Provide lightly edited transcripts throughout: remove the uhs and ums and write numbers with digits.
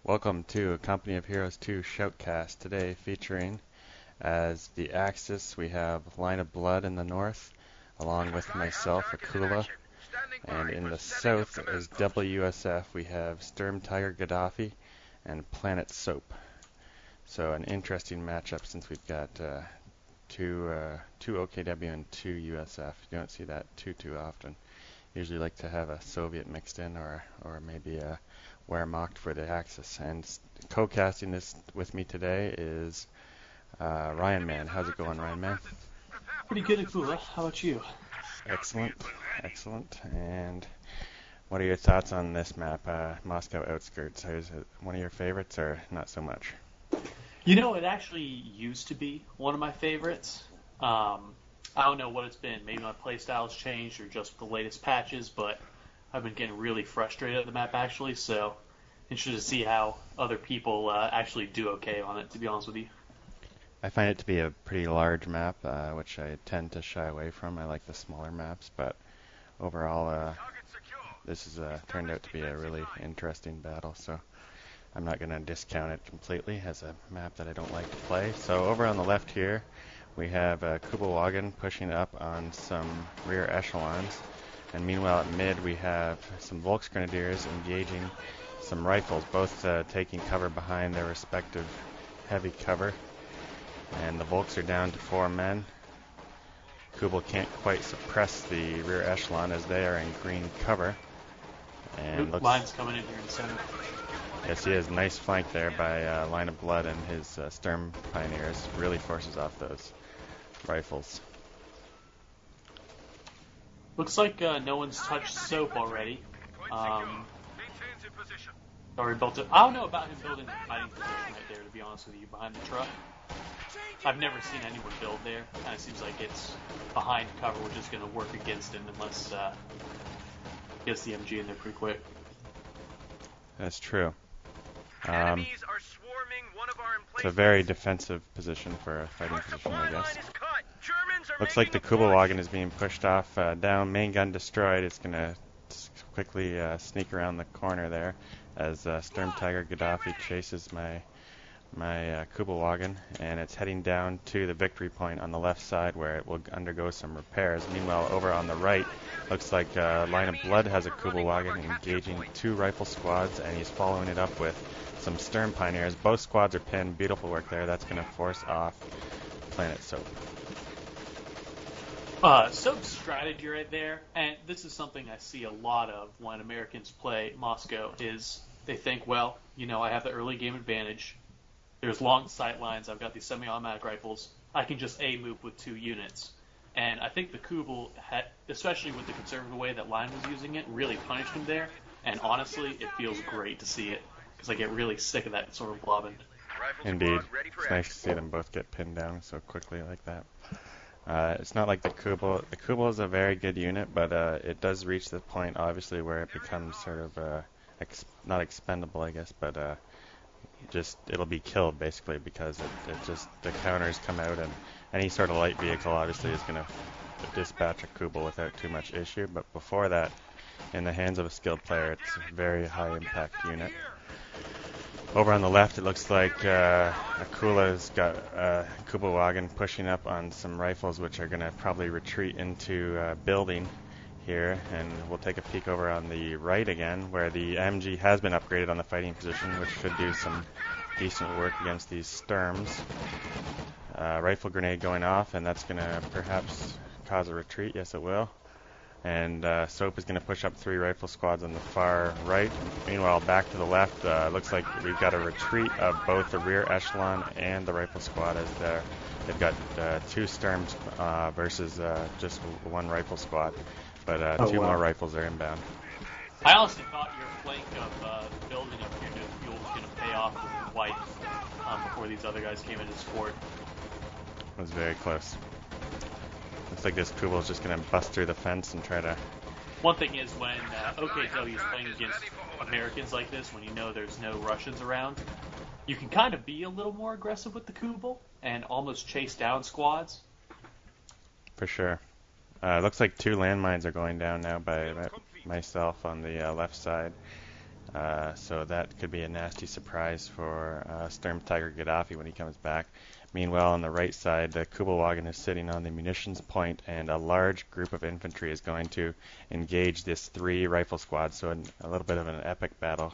Welcome to Company of Heroes 2 Shoutcast. Today featuring as the Axis we have Line of Blood in the north, along with myself, Akula, and in the south as WSF we have SturmtigerGaddafi and Planetsoap. So an interesting matchup since we've got two OKW and two USF. You don't see that too often. Usually like to have a Soviet mixed in or maybe a Wehrmacht for the Axis. And co-casting this with me today is Ryan Man. How's it going, Ryan Man? Pretty good, Akula. How about you? Excellent, excellent. And what are your thoughts on this map, Moscow Outskirts? Is it one of your favorites or not so much? You know, it actually used to be one of my favorites. I don't know what it's been. Maybe my playstyle's changed or just the latest patches, but I've been getting really frustrated at the map actually, so interested to see how other people actually do okay on it, to be honest with you. I find it to be a pretty large map, which I tend to shy away from. I like the smaller maps, but overall this has turned out to be a really interesting battle, so I'm not going to discount it completely as a map that I don't like to play. So over on the left here, we have Kubawagan pushing up on some rear echelons. And meanwhile at mid we have some Volksgrenadiers engaging some rifles, both taking cover behind their respective heavy cover. And the Volks are down to 4 men. Kubel can't quite suppress the rear echelon as they are in green cover. And Line's coming in here in center. Yes, he has a nice flank there by Line of Blood, and his Sturm Pioneers really forces off those rifles. Looks like no one's touched Soap already. Or built it. I don't know about him building the fighting position right there, to be honest with you, behind the truck. I've never seen anyone build there. Kind of seems like it's behind cover, which is going to work against him unless he gets the MG in there pretty quick. That's true. It's a very defensive position for a fighting position, I guess. Looks like the Kubawagen is being pushed off down. Main gun destroyed. It's going to quickly sneak around the corner there as SturmtigerGaddafi chases my Kubawagen, and it's heading down to the victory point on the left side where it will undergo some repairs. Meanwhile, over on the right, looks like Line of Blood has a Kubawagen engaging 2 rifle squads, and he's following it up with some Sturm Pioneers. Both squads are pinned. Beautiful work there. That's going to force off Planetsoap. Soap's strategy right there, and this is something I see a lot of when Americans play Moscow, is they think, well, you know, I have the early game advantage. There's long sight lines. I've got these semi-automatic rifles. I can just A-move with 2 units. And I think the Kubel, especially with the conservative way that Line was using it, really punished him there. And honestly, it feels great to see it, because I get really sick of that sort of blobbing. Indeed. It's nice to see them both get pinned down so quickly like that. It's not like the Kubel. The Kubel is a very good unit, but it does reach the point, obviously, where it becomes sort of not expendable, I guess, but it'll be killed basically, because it just the counters come out, and any sort of light vehicle obviously is going to dispatch a Kubel without too much issue. But before that, in the hands of a skilled player, it's a very high impact unit. Over on the left, it looks like Akula's got Kubawagen pushing up on some rifles, which are going to probably retreat into building here. And we'll take a peek over on the right again, where the MG has been upgraded on the fighting position, which should do some decent work against these Sturms. Rifle grenade going off, and that's going to perhaps cause a retreat. Yes, it will. And Soap is going to push up 3 rifle squads on the far right. Meanwhile, back to the left, looks like we've got a retreat of both the rear echelon and the rifle squad, as they've got 2 Sturms versus just 1 rifle squad. But 2 more rifles are inbound. I honestly thought your flank of the building up here near the fuel was going to pay off with white before these other guys came into support. It was very close. Looks like this Kubel is just going to bust through the fence and try to... One thing is, when OKW is playing against Americans like this, when you know there's no Russians around, you can kind of be a little more aggressive with the Kubel and almost chase down squads. For sure. Looks like 2 landmines are going down now by myself on the left side. So that could be a nasty surprise for SturmtigerGaddafi when he comes back. Meanwhile, on the right side, the Kubelwagen is sitting on the munitions point, and a large group of infantry is going to engage this 3 rifle squad. So a little bit of an epic battle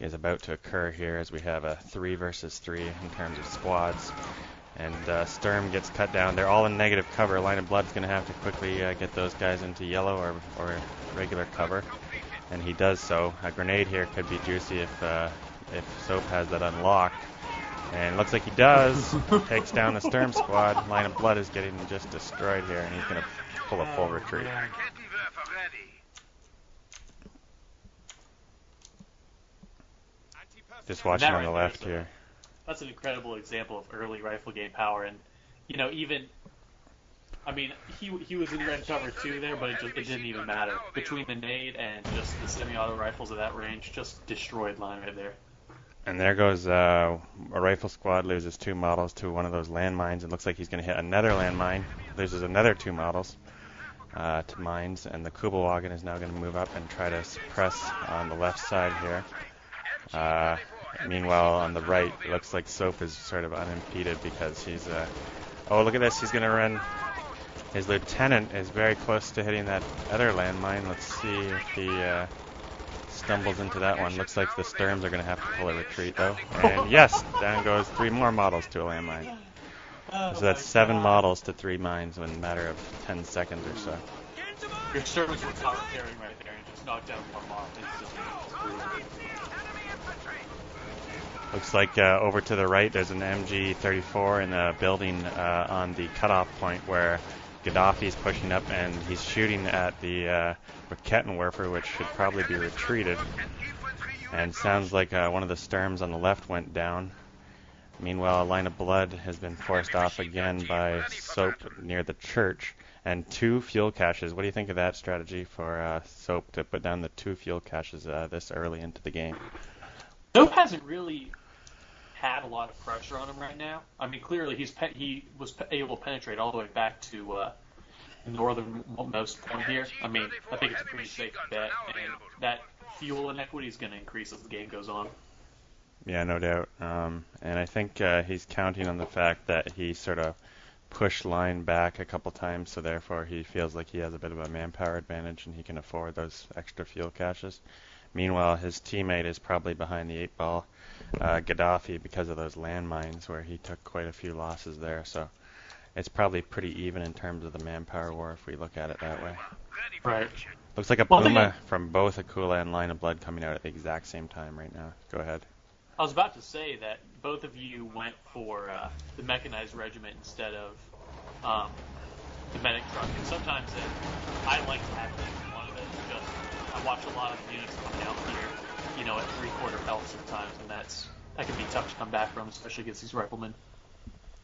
is about to occur here as we have a 3 versus 3 in terms of squads. And Sturm gets cut down. They're all in negative cover. Line of Blood's going to have to quickly get those guys into yellow or regular cover. And he does so. A grenade here could be juicy if Soap has that unlocked. And looks like he does. Takes down the Sturm squad. Line of Blood is getting just destroyed here, and he's going to pull a full retreat. Just watching on the left here. That's an incredible example of early rifle game power, and even, he was in red cover too there, but it didn't even matter. Between the nade and just the semi-auto rifles at that range, just destroyed line right there. And there goes a rifle squad, loses 2 models to one of those landmines. It looks like he's going to hit another landmine. Loses another 2 models to mines, and the Kubelwagen is now going to move up and try to suppress on the left side here. Meanwhile, on the right, it looks like Soap is sort of unimpeded because he's... oh, look at this. He's going to run... His lieutenant is very close to hitting that other landmine. Let's see if he stumbles into that one. Looks like the Sturms are going to have to pull a retreat, though. And yes, down goes 3 more models to a landmine. So that's 7 models to 3 mines in a matter of 10 seconds or so. Your servants were power carrying right there and just knocked down 1 model. Looks like over to the right there's an MG-34 in the building on the cutoff point where Gaddafi's pushing up and he's shooting at the Rakettenwerfer, which should probably be retreated. And sounds like one of the Sturms on the left went down. Meanwhile, a line of blood has been forced off again by Soap near the church. And 2 fuel caches. What do you think of that strategy for Soap to put down the 2 fuel caches this early into the game? Soap hasn't really had a lot of pressure on him right now. I mean, clearly he was able to penetrate all the way back to the northernmost point here. I mean, I think it's a pretty safe bet, and that fuel inequity is going to increase as the game goes on. Yeah, no doubt. And I think he's counting on the fact that he sort of pushed line back a couple times, so therefore he feels like he has a bit of a manpower advantage and he can afford those extra fuel caches. Meanwhile, his teammate is probably behind the 8-ball, Gaddafi, because of those landmines where he took quite a few losses there. So it's probably pretty even in terms of the manpower war if we look at it that way. Right. Looks like a Puma from both Akula and Line of Blood coming out at the exact same time right now. Go ahead. I was about to say that both of you went for the mechanized regiment instead of the medic truck. And sometimes I like to have one of it because I watch a lot of units coming out here, at 3/4 health sometimes, and that can be tough to come back from, especially against these riflemen.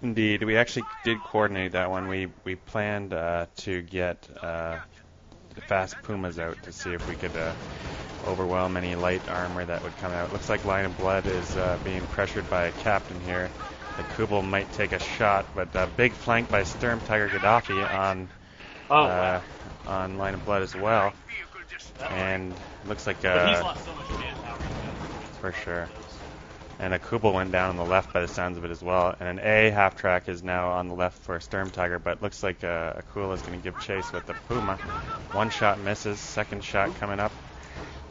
Indeed, we actually did coordinate that one. We planned to get the fast Pumas out to see if we could overwhelm any light armor that would come out. Looks like Line of Blood is being pressured by a captain here. The Kubel might take a shot, but a big flank by SturmtigerGaddafi on Line of Blood as well. And looks like but he's lost so much manpower. For sure. And a Kubel went down on the left by the sounds of it as well. And an A half-track is now on the left for SturmTiger, but looks like Akula is going to give chase with the Puma. 1 shot misses, 2nd shot coming up.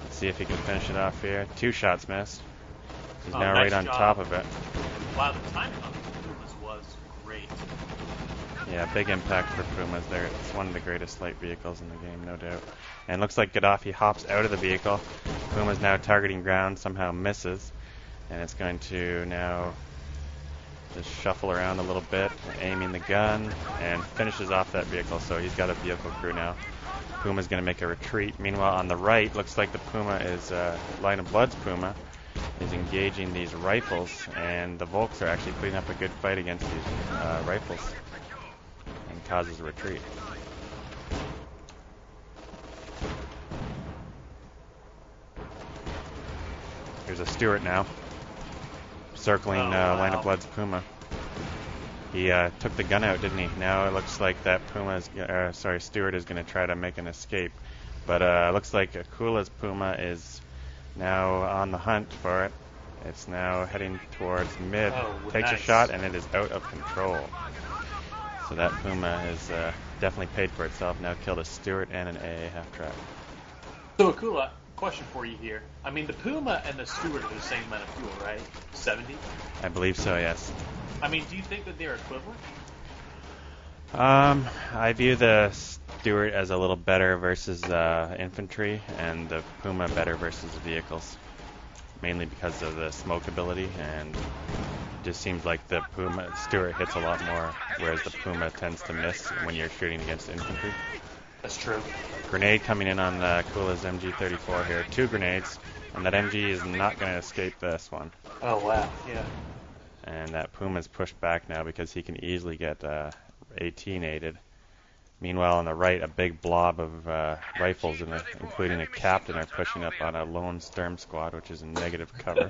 Let's see if he can finish it off here. 2 shots missed. He's now nice right on job. top of it. Wow, the timing on the Pumas was great. Yeah, big impact for Pumas there. It's one of the greatest light vehicles in the game, no doubt. And looks like Gaddafi hops out of the vehicle. Puma's now targeting ground, somehow misses. And it's going to now just shuffle around a little bit, aiming the gun, and finishes off that vehicle. So he's got a vehicle crew now. Puma's going to make a retreat. Meanwhile, on the right, looks like the Puma is, Line of Blood's Puma, is engaging these rifles. And the Volks are actually putting up a good fight against these rifles. And causes a retreat. Here's a Stuart now. Circling Line of Blood's Puma. He took the gun out, didn't he? Now it looks like that Stuart is going to try to make an escape. But it looks like Akula's Puma is now on the hunt for it. It's now heading towards mid. Takes nice. a shot, and it is out of control. So that Puma has definitely paid for itself. Now killed a Stewart and an AA half-track. So, Akula, question for you here. I mean, the Puma and the Stewart are the same amount of fuel, right? 70? I believe so, yes. I mean, do you think that they're equivalent? I view the Stewart as a little better versus infantry, and the Puma better versus vehicles. Mainly because of the smoke ability, and it just seems like the Stewart hits a lot more, whereas the Puma tends to miss when you're shooting against infantry. That's true. Grenade coming in on the Akula's MG34 here. 2 grenades, and that MG is not going to escape this one. Oh, wow. Yeah. And that Puma's pushed back now because he can easily get 18-aided. Meanwhile, on the right, a big blob of rifles, including a captain, are pushing up on a lone Sturm squad, which is in negative cover.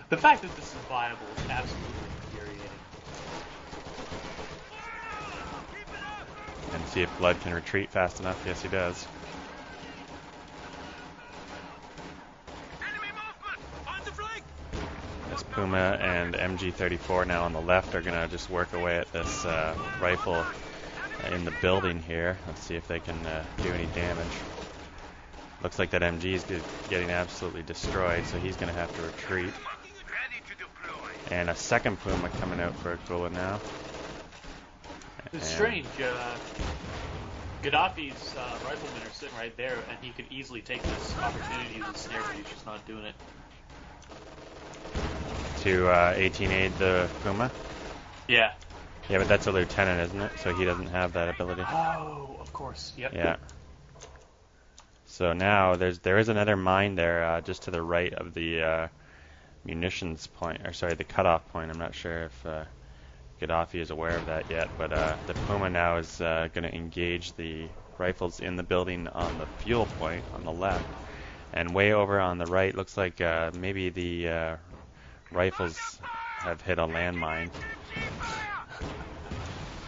The fact that this is viable is absolutely infuriating. And see if Blood can retreat fast enough. Yes, he does. This Puma and MG34 now on the left are going to just work away at this rifle in the building here. Let's see if they can do any damage. Looks like that MG is getting absolutely destroyed, so he's going to have to retreat. And a second Puma coming out for Akula now. It's strange. Gaddafi's riflemen are sitting right there, and he could easily take this opportunity as a snare, but he's just not doing it. To 18-aid the Puma? Yeah. Yeah, but that's a lieutenant, isn't it? So he doesn't have that ability. Oh, of course. Yep. Yeah. So now there is another mine there just to the right of the munitions point, or sorry, the cutoff point. I'm not sure if Gaddafi is aware of that yet, but the Puma now is going to engage the rifles in the building on the fuel point on the left. And way over on the right, looks like maybe the rifles have hit a landmine.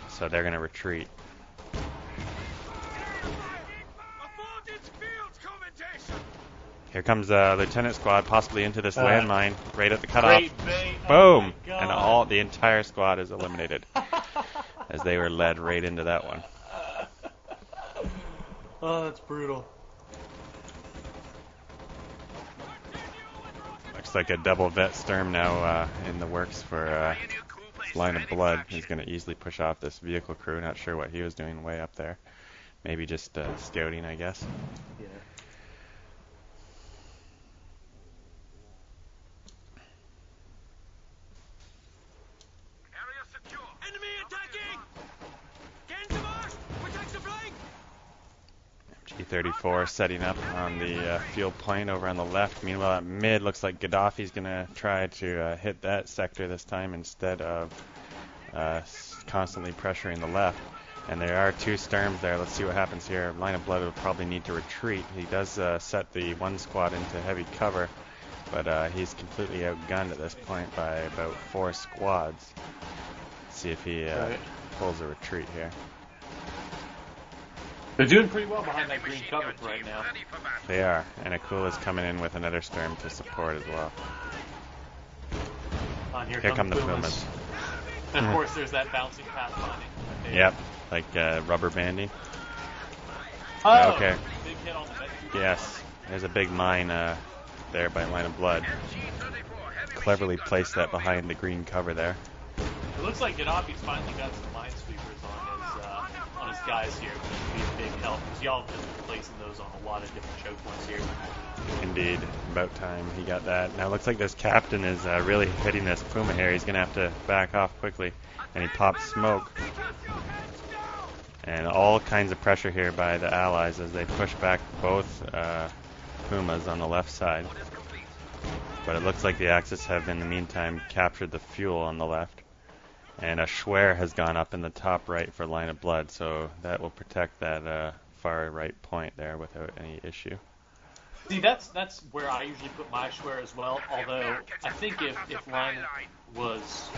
So they're going to retreat. Here comes the lieutenant squad, possibly into this landmine, right at the cutoff. Boom! Oh, And the entire squad is eliminated as they were led right into that one. Oh, that's brutal. Looks like a double vet Sturm now in the works for line of blood. He's going to easily push off this vehicle crew. Not sure what he was doing way up there. Maybe just scouting, I guess. Yeah. Area secure. Enemy attacking! Gain the march! Protect the flank! G34 setting up on the fuel point over on the left. Meanwhile, at mid, looks like Gaddafi's going to try to hit that sector this time instead of constantly pressuring the left. And there are 2 Sturms there. Let's see what happens here. Line of blood will probably need to retreat. He does set the one squad into heavy cover, but he's completely outgunned at this point by about 4 squads. Let's see if he pulls a retreat here. They're doing pretty well behind that green cover right now. They are, and Akula's coming in with another Sturm to support as well. Here come the Pumas. And of course, there's that bouncing pathfinding. Yep, like rubber banding. Oh, okay. Big hit on the med. Yes, there's a big mine there by line of blood. Cleverly placed that behind the green cover there. It looks like Gaddafi's finally got some minesweepers on his guys here, which would be a big help, because y'all have just been placing those on a lot of different choke points here. Indeed, about time he got that. Now it looks like this captain is really hitting this Puma here. He's going to have to back off quickly, and he pops smoke. And all kinds of pressure here by the Allies as they push back both Pumas on the left side. But it looks like the Axis have, in the meantime, captured the fuel on the left. And a Schwer has gone up in the top right for line of blood, so that will protect that far right point there without any issue. See, that's where I usually put my Schwer as well, although I think if line was...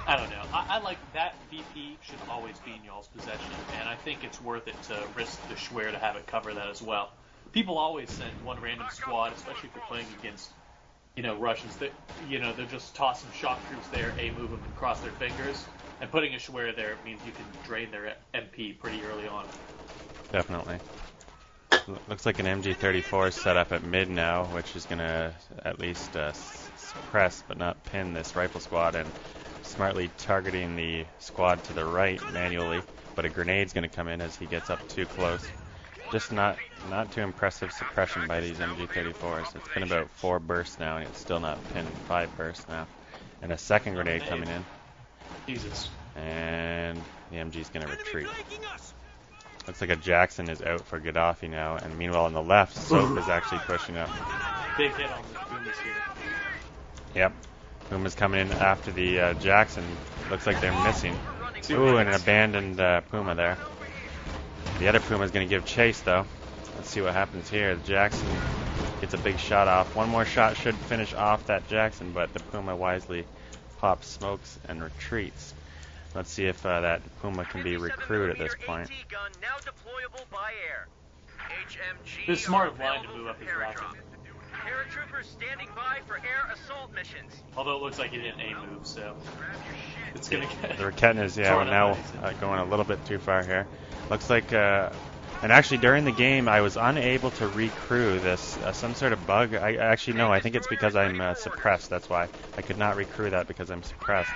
I don't know. I like that VP should always be in y'all's possession, and I think it's worth it to risk the Schwer to have it cover that as well. people always send one random squad, especially if you're playing against, Russians. That they're just tossing shock troops there, move them and cross their fingers, and putting a Schwer there means you can drain their MP pretty early on. Definitely. Looks like an MG34 is set up at mid now, which is going to at least suppress but not pin this rifle squad, and smartly targeting the squad to the right manually, but a grenade's going to come in as he gets up too close. Just not too impressive suppression by these MG34s. It's been about 4 bursts now, and it's still not pinned. 5 bursts now. And a second grenade coming in. Jesus. And the MG's going to retreat. Looks like a Jackson is out for Gaddafi now, and meanwhile on the left, Soap is actually pushing up. Big hit on the Pumas here. Yep. Puma's coming in after the Jackson. Looks like they're missing. Ooh, and an abandoned Puma there. The other Puma's going to give chase, though. Let's see what happens here. The Jackson gets a big shot off. One more shot should finish off that Jackson, but the Puma wisely pops smokes and retreats. Let's see if that Puma can be recruited at this point. It's smart of Line to move up his rocket. Paratroopers standing by for air assault missions. Although it looks like he didn't move, so it's going to get... The Raketen is, now going a little bit too far here. Looks like, and actually during the game I was unable to recrew this, some sort of bug. I think it's because I'm suppressed, that's why. I could not recrew that because I'm suppressed.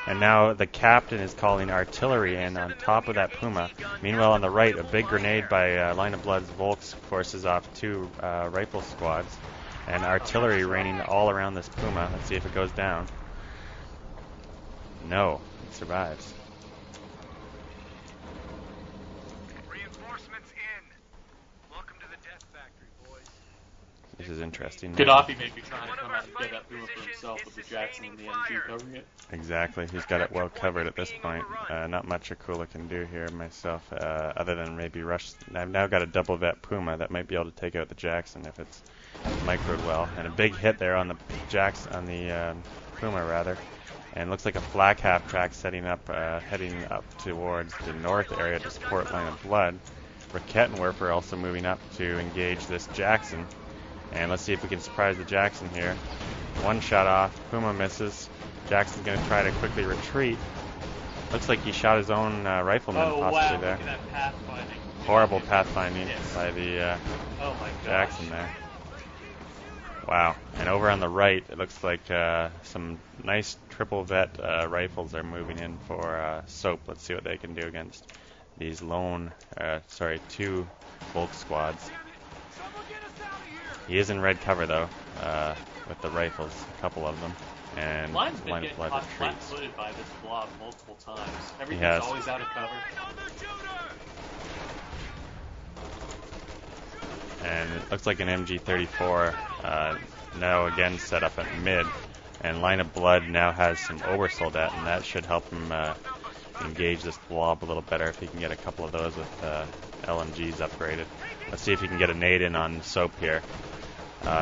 And now the captain is calling artillery in on top of that Puma. Meanwhile on the right, a big grenade by Line of Blood's Volks forces off 2 rifle squads. And artillery raining all around this Puma. Let's see if it goes down. No, it survives. Reinforcements in. Welcome to the death factory, boys. This is interesting. Gaddafi may be trying to come out and get that Puma for himself with the Jackson and the MG covering it. Exactly. He's got it well covered at this point. Not much Akula can do here myself, other than maybe rush. I've now got a double vet Puma that might be able to take out the Jackson if it's microed well. And a big hit there on the Puma rather. And looks like a flak half track heading up towards the north area to support Line of Blood. Rakettenwerfer also moving up to engage this Jackson. And let's see if we can surprise the Jackson here. One shot off. Puma misses. Jackson's going to try to quickly retreat. Looks like he shot his own rifleman possibly there. Look at that pathfinding. Horrible pathfinding by the Jackson there. Wow. And over on the right, it looks like some nice triple vet rifles are moving in for Soap. Let's see what they can do against these 2 Volk squads. He is in red cover, though, with the rifles, a couple of them. And Line of Blood retreats. Flat-footed by this blob multiple times. Everything's Yes. always out of cover. And it looks like an MG34 now again set up at mid. And Line of Blood now has some Obersoldat, and that should help him engage this blob a little better if he can get a couple of those with LMGs upgraded. Let's see if he can get a nade in on Soap here.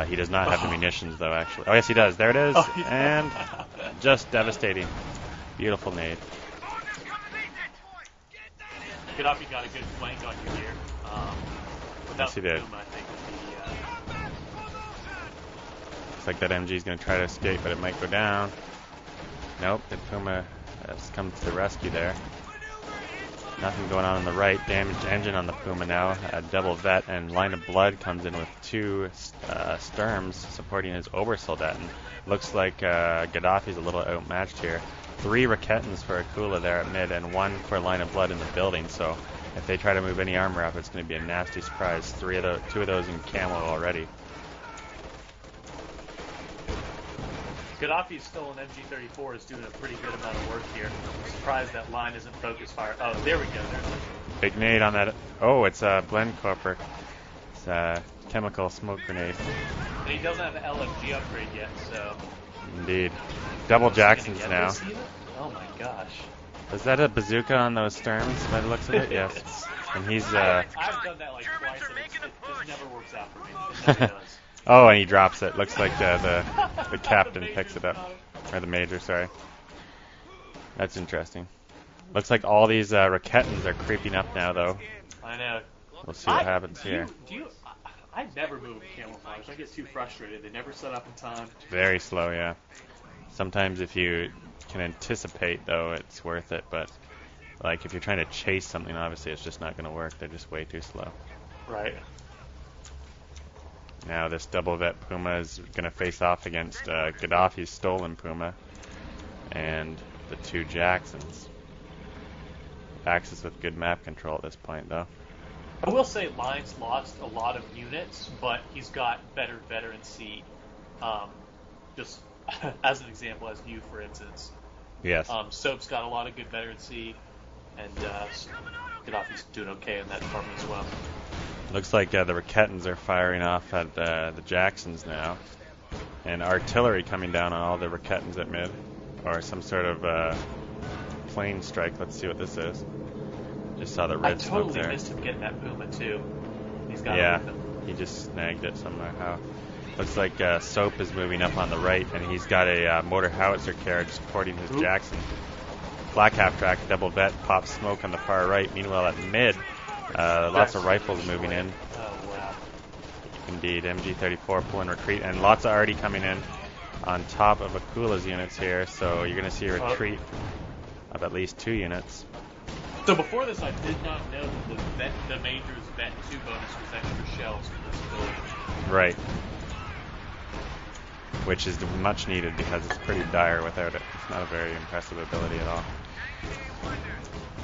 He does not have the munitions, though, actually. Oh, yes, he does. There it is. And just devastating. Beautiful nade. Gaddafi got a good flank on you here. Yes, he did. Puma, I think Looks like that MG is going to try to escape, but it might go down. Nope, the Puma has come to the rescue there. Nothing going on the right. Damaged engine on the Puma now. A double vet, and Line of Blood comes in with 2 Sturms supporting his Obersoldat. And looks like Gaddafi's a little outmatched here. 3 Raketens for Akula there at mid, and 1 for Line of Blood in the building. So if they try to move any armor up, it's going to be a nasty surprise. 2 of those in camo already. Gaddafi's still an MG34 is doing a pretty good amount of work here. I'm surprised that line isn't focus fire. Oh, there we go. There's a Big nade on that. Oh, it's a blend copper. It's a chemical smoke grenade. And he doesn't have an LMG upgrade yet, so. Indeed. Double Jacksons now. Oh my gosh. Is that a bazooka on those Sturms by the looks of it? Yes. And he's I've done that like twice, and it never works out for me. It never does. Oh, and he drops it. Looks like the captain picks it up. Or the major, sorry. That's interesting. Looks like all these Raketens are creeping up now, though. I know. We'll see what happens here. I never move in camouflage. I get too frustrated. They never set up in time. Very slow, yeah. Sometimes if you can anticipate, though, it's worth it. But like if you're trying to chase something, obviously it's just not going to work. They're just way too slow. Right. Now this double vet Puma is going to face off against Gaddafi's stolen Puma and the two Jacksons. Axis with good map control at this point, though. I will say Line's lost a lot of units, but he's got better veterancy. Just as an example, as you, for instance. Yes. Soap's got a lot of good veterancy, and Gaddafi's doing okay in that department as well. Looks like the Raketans are firing off at the Jacksons now. And artillery coming down on all the Raketans at mid. Or some sort of plane strike. Let's see what this is. Just saw the red smoke there. I totally missed him getting that Puma, too. He's got yeah, it with him. He just snagged it somehow. Looks like Soap is moving up on the right, and he's got a mortar howitzer carriage supporting his Jackson. Black half-track, double vet, pops smoke on the far right. Meanwhile, at mid, lots of rifles moving in. Oh, wow. Indeed, MG34 pulling retreat, and lots of arty coming in on top of Akula's units here, so you're going to see a retreat of at least 2 units. So before this, I did not know that the Major's Vet 2 bonus was extra shells for this ability. Right. Which is much needed because it's pretty dire without it. It's not a very impressive ability at all.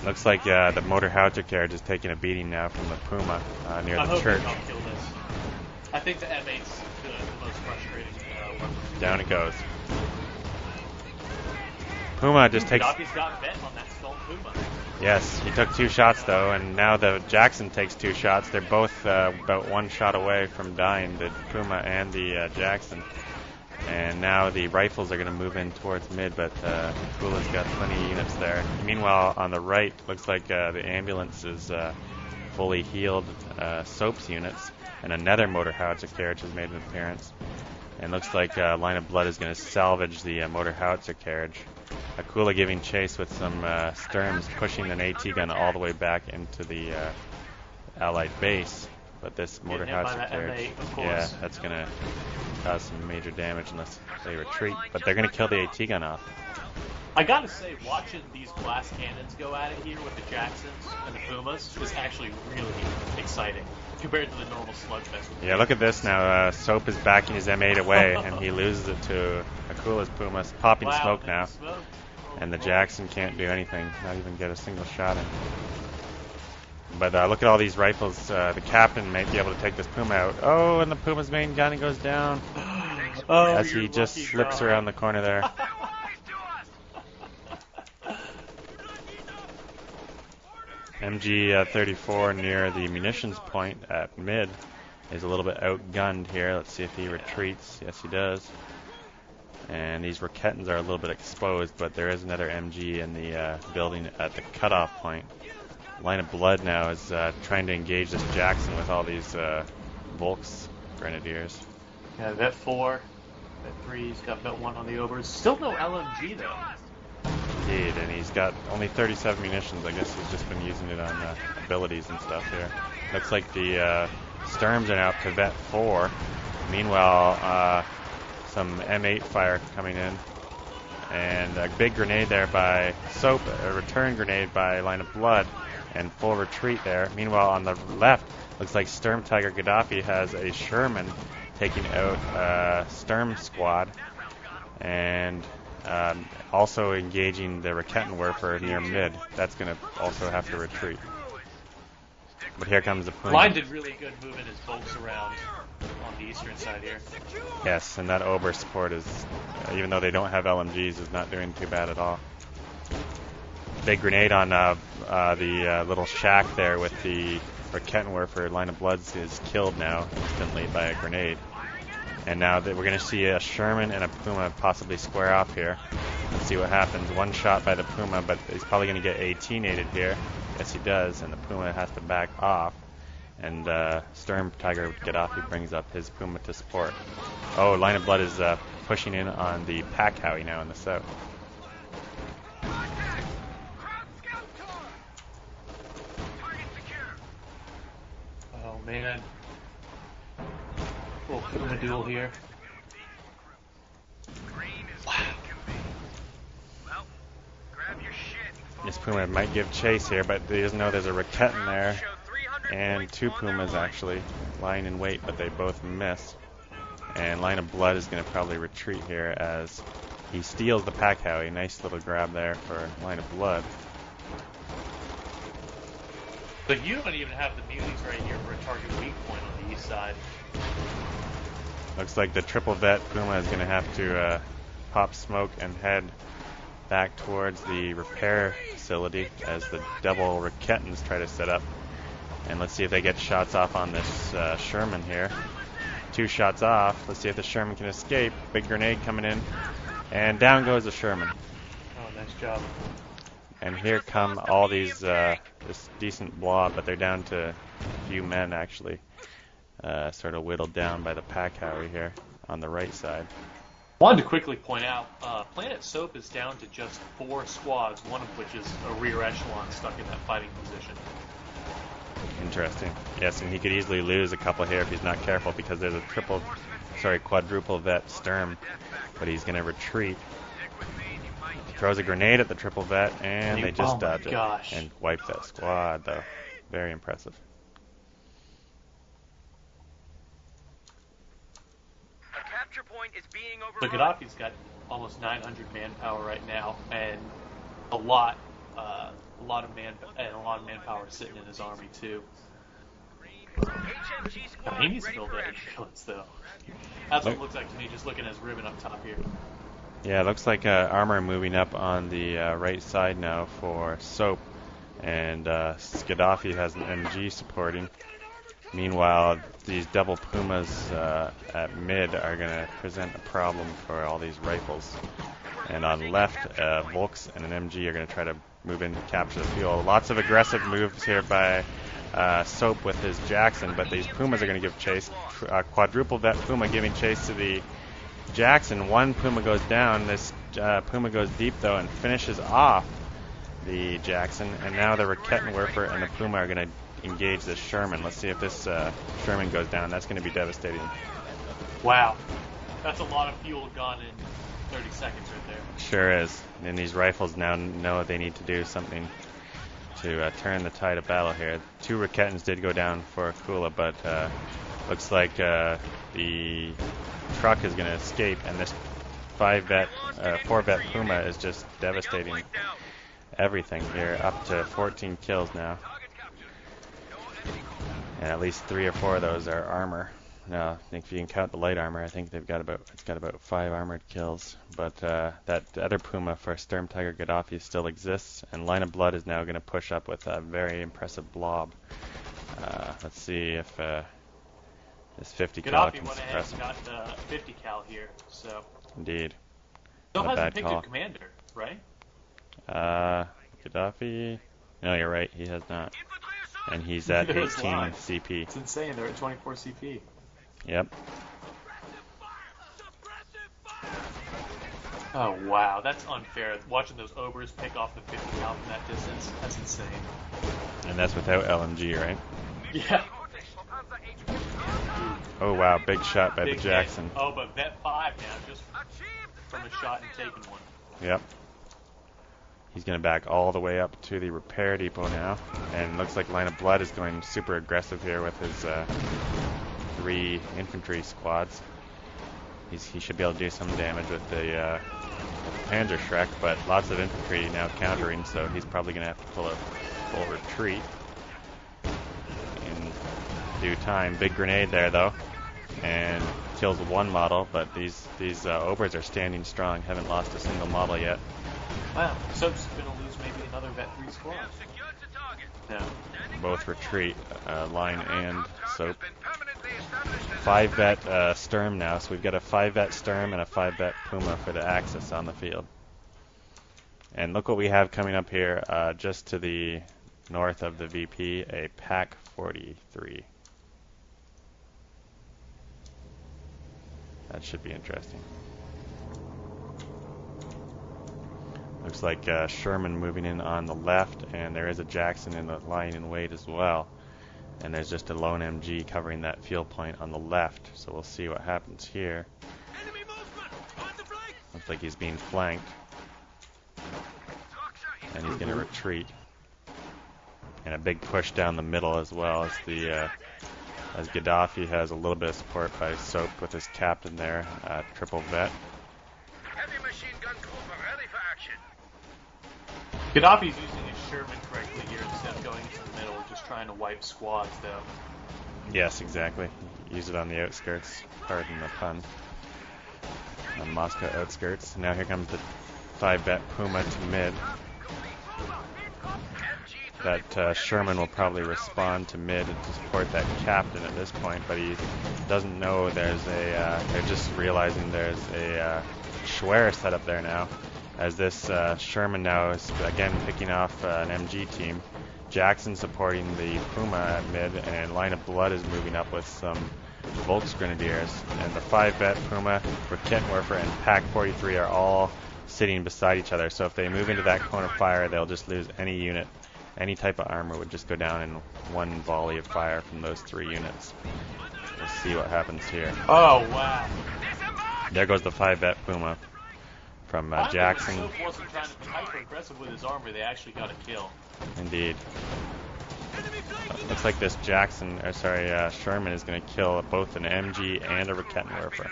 Looks like the motor howitzer carriage is taking a beating now from the Puma near the church. I'll kill this. I think the M8's the most frustrating weapon. Down it goes. Puma just takes... Gaddafi's got vet on that stolen Puma. Yes, he took 2 shots though, and now the Jackson takes 2 shots. They're both about 1 shot away from dying, the Puma and the Jackson. And now the rifles are going to move in towards mid, but Kula's got plenty of units there. Meanwhile, on the right, looks like the ambulance is fully healed Soap's units, and another motor howitzer carriage has made an appearance. And looks like Line of Blood is going to salvage the motor howitzer carriage. Akula giving chase with some Sturms, pushing an AT gun all the way back into the Allied base. But this motor howitzer carriage, yeah, that's going to cause some major damage unless they retreat. But they're going to kill the AT gun off. I gotta say, watching these glass cannons go at it here with the Jacksons and the Pumas is actually really exciting compared to the normal slugfest. Yeah, look at this now. Soap is backing his M8 away, and he loses it to Akula's Pumas. Popping smoke now. And the Jackson can't do anything, not even get a single shot in. But look at all these rifles. The captain might be able to take this Puma out. Oh, and the Puma's main gun goes down as he just slips around the corner there. MG34 near the munitions point at mid is a little bit outgunned here. Let's see if he retreats. Yes, he does. And these Raketans are a little bit exposed, but there is another MG in the building at the cutoff point. Line of Blood now is trying to engage this Jackson with all these Volks Grenadiers. Yeah, Vet 4, Vet 3, he's got Vet 1 on the overs. Still no LMG though. Indeed, and he's got only 37 munitions. I guess he's just been using it on abilities and stuff here. Looks like the Sturms are now up to Vet 4. Meanwhile, some M8 fire coming in. And a big grenade there by Soap, a return grenade by Line of Blood, and full retreat there. Meanwhile, on the left, looks like SturmtigerGaddafi has a Sherman taking out Sturm squad. And also engaging the Raketenwerfer near mid. That's going to also have to retreat. But here comes the Puma. Line did really good moving his bolts around on the eastern side here. Yes, and that Ober support is, even though they don't have LMGs, is not doing too bad at all. Big grenade on the little shack there with the Raketenwerfer. Line of Bloods is killed now instantly by a grenade. And now that we're going to see a Sherman and a Puma possibly square off here. Let's see what happens. One shot by the Puma, but he's probably going to get AT-nated here. Yes, he does, and the Puma has to back off. And SturmtigerGaddafi brings up his Puma to support. Oh, Line of Blood is pushing in on the Pack Howie now in the south. Oh, man. Little Puma duel here. Wow. Well, grab your shit and follow This Puma might give chase here, but he doesn't know there's a Rocket in there. Show 300 And points 2 on their Pumas mark. actually lying in wait, but they both miss. And Line of Blood is going to probably retreat here as he steals the Pack Howie. Nice little grab there for Line of Blood. But you don't even have the muties right here for a target weak point on the east side. Looks like the triple vet Puma is going to have to pop smoke and head back towards the repair facility as the double Raketans try to set up. And let's see if they get shots off on this Sherman here. 2 shots off. Let's see if the Sherman can escape. Big grenade coming in. And down goes the Sherman. Oh, nice job. And here come all these, this decent blob, but they're down to a few men actually. Sort of whittled down by the Pack Howie here on the right side. Wanted to quickly point out, Planetsoap is down to just 4 squads, one of which is a rear echelon stuck in that fighting position. Interesting. Yes, and he could easily lose a couple here if he's not careful because there's a quadruple vet Sturm, but he's going to retreat. Throws a grenade at the triple vet, and they just dodge it and wipe that squad, though. Very impressive. A capture point is being So overrun. Gaddafi's got almost 900 manpower right now, and a lot of manpower sitting in his army too. HMG squad He needs to ready build for that action. ambulance though. That's what it looks like to me, just looking at his ribbon up top here. Yeah, it looks like armor moving up on the right side now for Soap, and Gaddafi has an MG supporting. Meanwhile, these double Pumas at mid are going to present a problem for all these rifles. And on left, Volks and an MG are going to try to move in to capture the fuel. Lots of aggressive moves here by Soap with his Jackson, but these Pumas are going to give chase. Quadruple vet Puma giving chase to the Jackson. One Puma goes down. This Puma goes deep, though, and finishes off the Jackson. And now the Rakettenwerfer and the Puma are going to engage this Sherman. Let's see if this Sherman goes down. That's going to be devastating. Wow, that's a lot of fuel gone in 30 seconds right there. Sure is. And these rifles now know they need to do something to turn the tide of battle here. 2 Raketens did go down for akula, but looks like the truck is going to escape, and this 4 vet Puma is just devastating everything here, up to 14 kills now. And at least 3 or 4 of those are armor. Now, I think if you can count the light armor, I think it's got about 5 armored kills. But that other Puma for SturmtigerGaddafi still exists, and Line of Blood is now going to push up with a very impressive blob. Let's see if this 50 cal Gaddafi can went ahead suppress and him. got 50 cal here, so. Indeed. Still Not a hasn't bad picked call. a commander, right? Gaddafi? No, you're right. He has not. And he's at Neither 18 is mine. CP. It's insane. They're at 24 CP. Yep. Oh, wow. That's unfair. Watching those Obers pick off the 50 cal from that distance, that's insane. And that's without LMG, right? Yeah. Oh, wow. Big shot by Big the hit. Jackson. Oh, but Vet 5 now, just from a shot and taking one. Yep. He's going to back all the way up to the repair depot now. And looks like Line of Blood is going super aggressive here with his 3 infantry squads. He should be able to do some damage with the Panzer Shrek, but lots of infantry now countering, so he's probably going to have to pull a full retreat in due time. Big grenade there, though, and kills 1 model, but these Obers are standing strong, haven't lost a single model yet. Wow. Soap's going to lose maybe another Vet 3 squad. No. Both retreat, Line and Soap. 5 vet Sturm now, so we've got a 5 vet Sturm and a 5 vet Puma for the Axis on the field. And look what we have coming up here, just to the north of the VP, a Pack 43. That should be interesting. Looks like Sherman moving in on the left, and there is a Jackson in the lying in wait as well. And there's just a lone MG covering that field point on the left, so we'll see what happens here. Enemy movement! On the flank! Looks like he's being flanked, and he's going to retreat. And a big push down the middle as well as Gaddafi has a little bit of support by Soap with his captain there, triple vet. Heavy machine gun Cooper ready for action. Gaddafi's using his Sherman correctly here instead of going into the middle, just trying to wipe squads though. Yes, exactly. Use it on the outskirts, pardon the pun. On Moscow outskirts. Now here comes the 5-bet Puma to mid. That Sherman will probably respond to mid to support that captain at this point, but he doesn't know there's a, they're just realizing there's a Schwer set up there now, as this Sherman now is again picking off an MG team. Jackson supporting the Puma at mid, and Line of Blood is moving up with some Volksgrenadiers, and the 5-bet Puma, Raketwerfer, and Pack 43 are all sitting beside each other, so if they move into that cone of fire, they'll just lose any unit. Any type of armor would just go down in one volley of fire from those 3 units. We'll see what happens here. Oh, wow. There goes the 5-bet Puma from Jackson. Soap wasn't trying to be hyper aggressive with his armor, they actually got a kill. Indeed. Looks like this Sherman is going to kill both an MG and a Raketwerfer.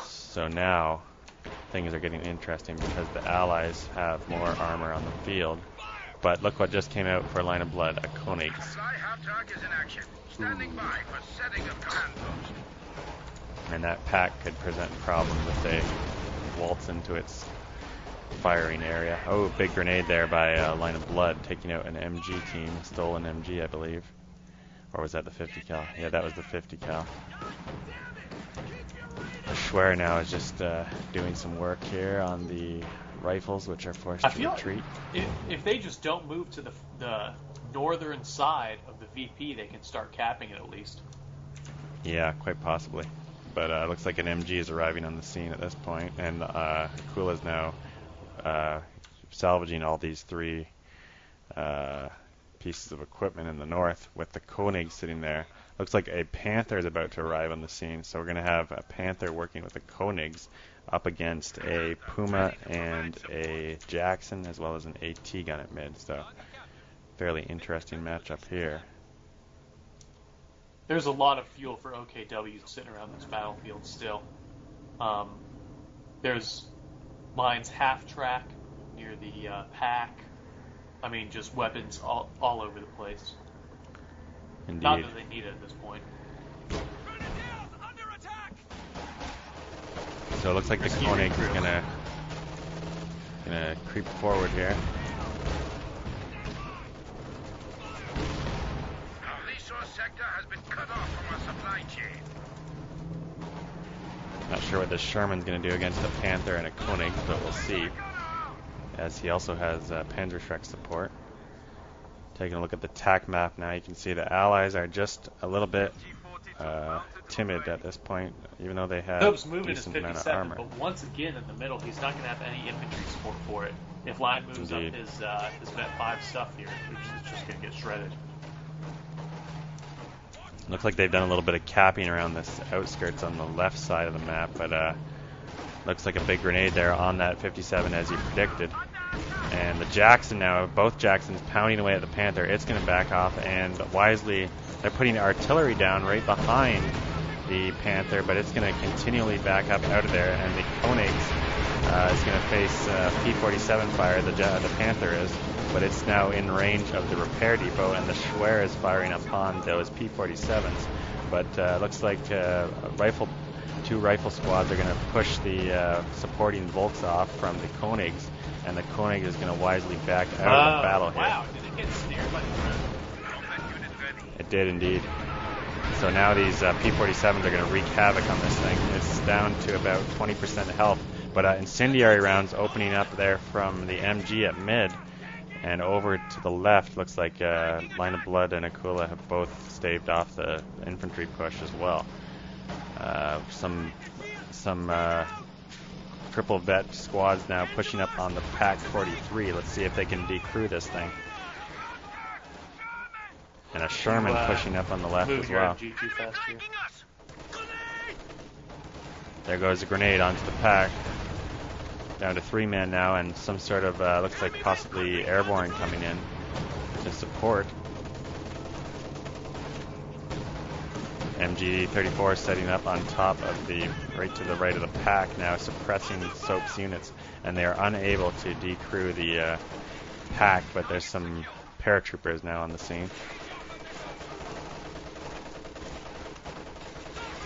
So now things are getting interesting because the Allies have more armor on the field. But look what just came out for Line of Blood, a Koenigs. Is in action. Standing by for setting of command post. And that pack could present problems if they waltz into its firing area. Oh, big grenade there by Line of Blood, taking out an MG team, stolen MG, I believe. Or was that the 50 cal? Yeah, that was the 50 cal. Schwer now is just doing some work here on the rifles, which are forced to retreat. Like if they just don't move to the northern side of the VP, they can start capping it at least. Yeah, quite possibly. But it looks like an MG is arriving on the scene at this point, and Akula is now salvaging all these 3 pieces of equipment in the north with the Koenig sitting there. Looks like a Panther is about to arrive on the scene, so we're going to have a Panther working with the Koenigs up against a Puma and a Jackson, as well as an AT gun at mid. So fairly interesting matchup here. There's a lot of fuel for OKWs sitting around this battlefield still. There's mines half track near the pack. I mean, just weapons all over the place. Indeed. Not that they need it at this point. So it looks like the Koenig is gonna creep forward here. Our resource sector has been cut off from our supply chain. Not sure what this Sherman's gonna do against a Panther and a Koenig, but we'll see. As he also has Panzerschreck support. Taking a look at the TAC map now, you can see the Allies are just a little bit timid at this point, even though they have Soap's moving is decent amount of 57, armor. but once again in the middle, he's not going to have any infantry support for it. If Line moves Indeed. up his Vet 5 stuff here, it's just going to get shredded. Looks like they've done a little bit of capping around this outskirts on the left side of the map, but looks like a big grenade there on that 57 as you predicted. And the Jackson now, both Jacksons pounding away at the Panther. It's going to back off, and wisely they're putting artillery down right behind the Panther, but it's going to continually back up out of there, and the Koenigs is going to face P-47 fire, the Panther is, but it's now in range of the repair depot, and the Schwer is firing upon those P-47s. But looks like 2 rifle squads are going to push the supporting Volks off from the Koenigs, and the Koenig is going to wisely back out of the battle here. Wow, did it get snared by the drone? It did indeed. So now these P-47s are going to wreak havoc on this thing. It's down to about 20% health, but incendiary rounds opening up there from the MG at mid, and over to the left looks like Line of Blood and Akula have both staved off the infantry push as well. Some triple vet squads now pushing up on the Pack 43. Let's see if they can decrew this thing. And a Sherman pushing up on the left as well. Move your MG too fast here. There goes a grenade onto the pack. Down to 3 men now, and some sort of, looks like possibly airborne coming in to support. MG-34 setting up on top of the, right to the right of the pack now, suppressing Soap's units, and they are unable to decrew the pack, but there's some paratroopers now on the scene.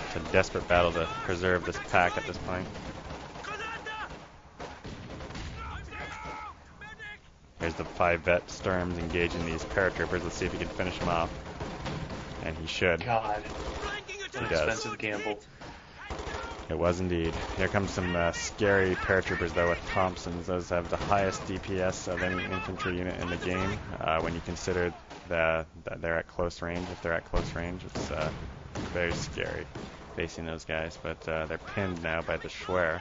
It's a desperate battle to preserve this pack at this point. Here's the 5 vet Sturms engaging these paratroopers. Let's see if he can finish them off. And he should. God. It's an expensive gamble. It was indeed. Here comes some scary paratroopers though with Thompsons. Those have the highest DPS of any infantry unit in the game. When you consider that they're at close range. If they're at close range, it's very scary facing those guys. But they're pinned now by the Schwer.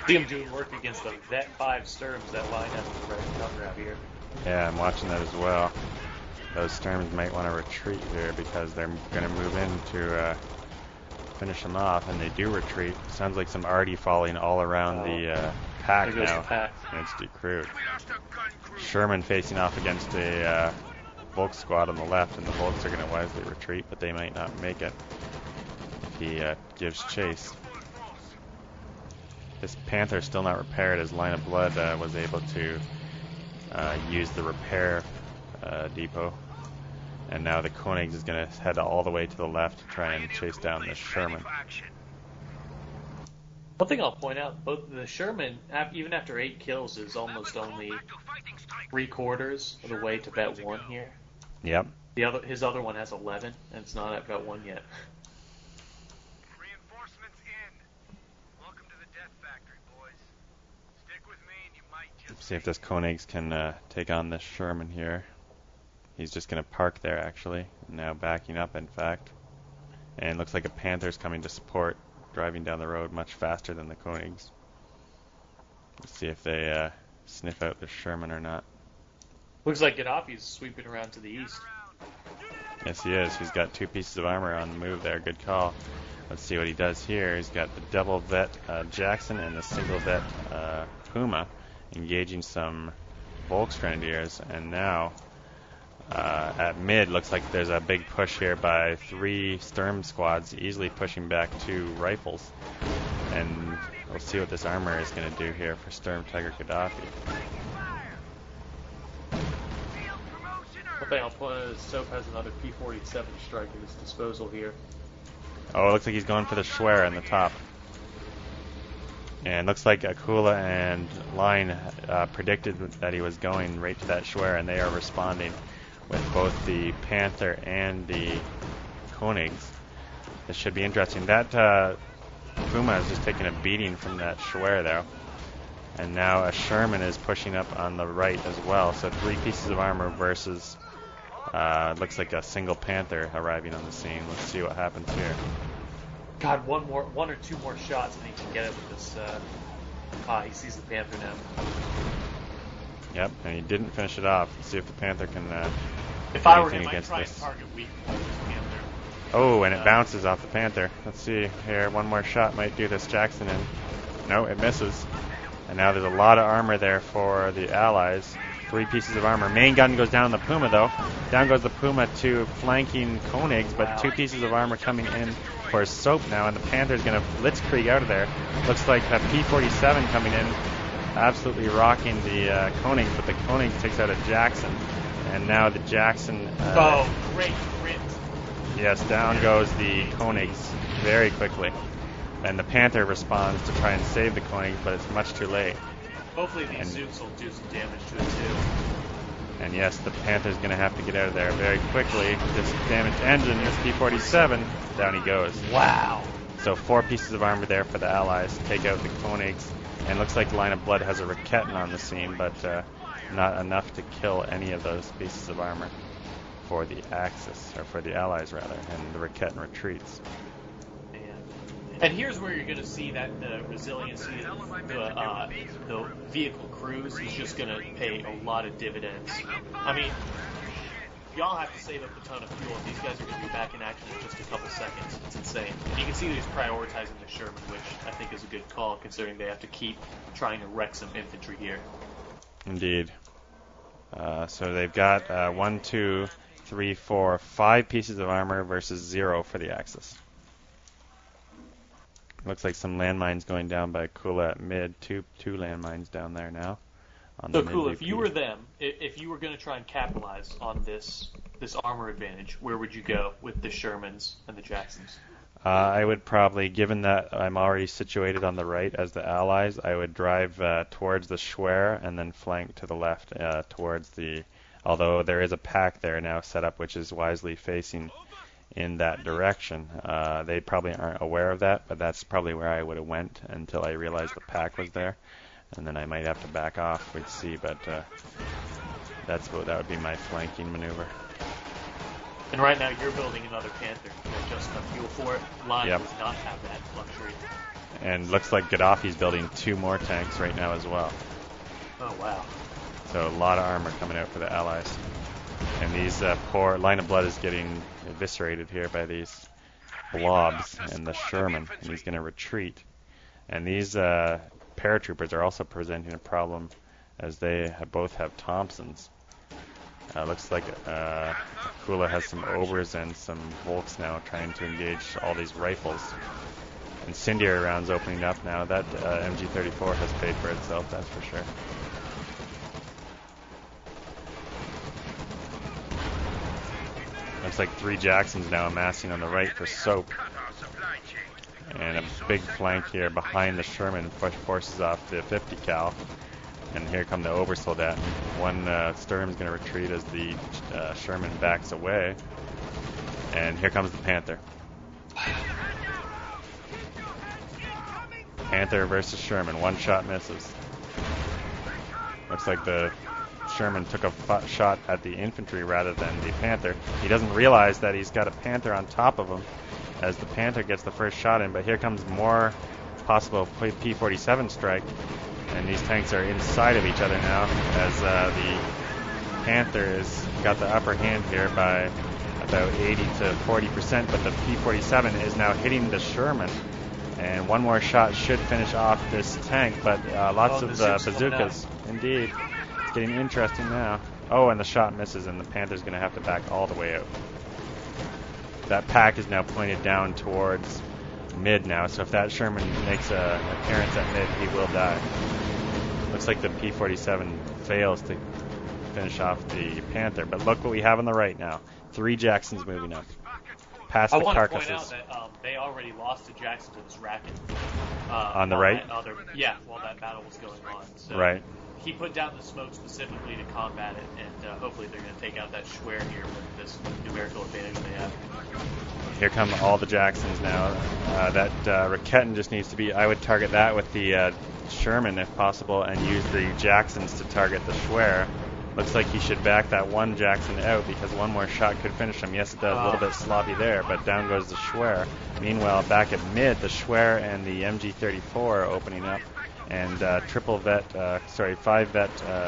See him doing work against the Vet 5 Sturms that line up in the right cover out here. Yeah, I'm watching that as well. Those Sturms might want to retreat here because they're going to move in to finish them off, and they do retreat. Sounds like some arty falling all around the pack there goes now. The pack. And it's decrewed. Sherman facing off against a Volk squad on the left, and the Volks are going to wisely retreat, but they might not make it if he gives chase. This Panther still not repaired, as Line of Blood was able to use the repair depot. And now the Koenigs is going to head all the way to the left to try and chase down the Sherman. One thing I'll point out, both the Sherman, even after 8 kills, is almost only 3/4 of the way to Bet 1 here. Yep. His other one has 11, and it's not at Bet 1 yet. See if this Koenigs can take on this Sherman here. He's just going to park there, actually. Now backing up, in fact. And looks like a Panther's coming to support, driving down the road much faster than the Koenigs. Let's see if they sniff out the Sherman or not. Looks like Gaddafi's sweeping around to the east. Yes, he is. He's got 2 pieces of armor on the move there. Good call. Let's see what he does here. He's got the double vet Jackson and the single vet Puma, engaging some Volksgrenadiers, and now at mid looks like there's a big push here by 3 Sturm squads, easily pushing back 2 rifles, and we'll see what this armor is going to do here for SturmtigerGaddafi. One thing I'll point out is Soap has another P-47 strike at his disposal here. Oh, it looks like he's going for the Schwer on the top. And looks like Akula and Line predicted that he was going right to that Schwer, and they are responding with both the Panther and the Koenigs. This should be interesting. That Puma is just taking a beating from that Schwer though. And now a Sherman is pushing up on the right as well. So 3 pieces of armor versus looks like a single Panther arriving on the scene. Let's see what happens here. God, one or two more shots and he can get it with this. He sees the Panther now. Yep, and he didn't finish it off. Let's see if the Panther can if I were anything him, I'd against try this. and target weak points with Panther. Oh, and it bounces off the Panther. Let's see here. One more shot might do this Jackson in. No, it misses. And now there's a lot of armor there for the Allies. 3 pieces of armor. Main gun goes down the Puma, though. Down goes the Puma to flanking Koenigs, but 2 pieces of armor coming in for Soap now, and the Panther's going to blitzkrieg out of there. Looks like a P-47 coming in, absolutely rocking the Koenigs, but the Koenigs takes out a Jackson, and now the Jackson... Great crit. Yes, down goes the Koenigs very quickly. And the Panther responds to try and save the Koenigs, but it's much too late. Hopefully these Zooks will do some damage to it too. And yes, the Panther's going to have to get out of there very quickly. This damaged engine, this P-47, down he goes. Wow. So 4 pieces of armor there for the Allies to take out the Koenigs. And looks like Line of Blood has a Raketten on the scene, but not enough to kill any of those pieces of armor for the Axis, or for the Allies rather, and the Raketten retreats. And And here's where you're going to see that the resiliency of the vehicle crews is just going to pay a lot of dividends. I mean, y'all have to save up a ton of fuel. These guys are going to be back in action in just a couple seconds. It's insane. And you can see that he's prioritizing the Sherman, which I think is a good call, considering they have to keep trying to wreck some infantry here. Indeed. So they've got 1, 2, 3, 4, 5 pieces of armor versus 0 for the Axis. Looks like some landmines going down by Akula at mid. Two landmines down there now. So cool. If you were them, if you were going to try and capitalize on this armor advantage, where would you go with the Shermans and the Jacksons? I would probably, given that I'm already situated on the right as the Allies, I would drive towards the Schwer and then flank to the left towards the. Although there is a pack there now set up, which is wisely facing in that direction. They probably aren't aware of that, but that's probably where I would have went until I realized the pack was there, and then I might have to back off. We'd see, but that would be my flanking maneuver. And right now you're building another Panther. You have just enough fuel for it. Line Yep. does not have that luxury. And looks like Gaddafi's building 2 more tanks right now as well. Oh wow. So a lot of armor coming out for the Allies. And these poor line of blood is getting eviscerated here by these blobs and the Sherman, and he's going to retreat. And these paratroopers are also presenting a problem as they both have Thompsons. Looks like Akula has some Obers and some Volks now trying to engage all these rifles. Incendiary rounds opening up now. That MG34 has paid for itself, that's for sure. Looks like 3 Jacksons now amassing on the right for Soap. And a big flank here behind the Sherman forces off the 50 cal. And here come the Obersoldat. One Sturm's going to retreat as the Sherman backs away. And here comes the Panther. Panther versus Sherman. One shot misses. Looks like the Sherman took a shot at the infantry rather than the Panther. He doesn't realize that he's got a Panther on top of him as the Panther gets the first shot in, but here comes more possible P-47 strike, and these tanks are inside of each other now as the Panther has got the upper hand here by about 80 to 40%, but the P-47 is now hitting the Sherman, and one more shot should finish off this tank, but lots of bazookas. Indeed. It's getting interesting now. Oh, and the shot misses, and the Panther's going to have to back all the way out. That pack is now pointed down towards mid now, so if that Sherman makes an appearance at mid, he will die. Looks like the P-47 fails to finish off the Panther, but look what we have on the right now. 3 Jacksons moving up. Past the carcasses. I want to point out that they already lost a Jackson to this racket. On the right? While that battle was going on. So right. He put down the smoke specifically to combat it, and hopefully they're going to take out that Schwer here with this numerical advantage they have. Here come all the Jacksons now. That Raketin just needs to be... I would target that with the Sherman if possible and use the Jacksons to target the Schwer. Looks like he should back that one Jackson out because one more shot could finish him. Yes, it does. A little bit sloppy there, but down goes the Schwer. Meanwhile, back at mid, the Schwer and the MG34 are opening up. And 5 vet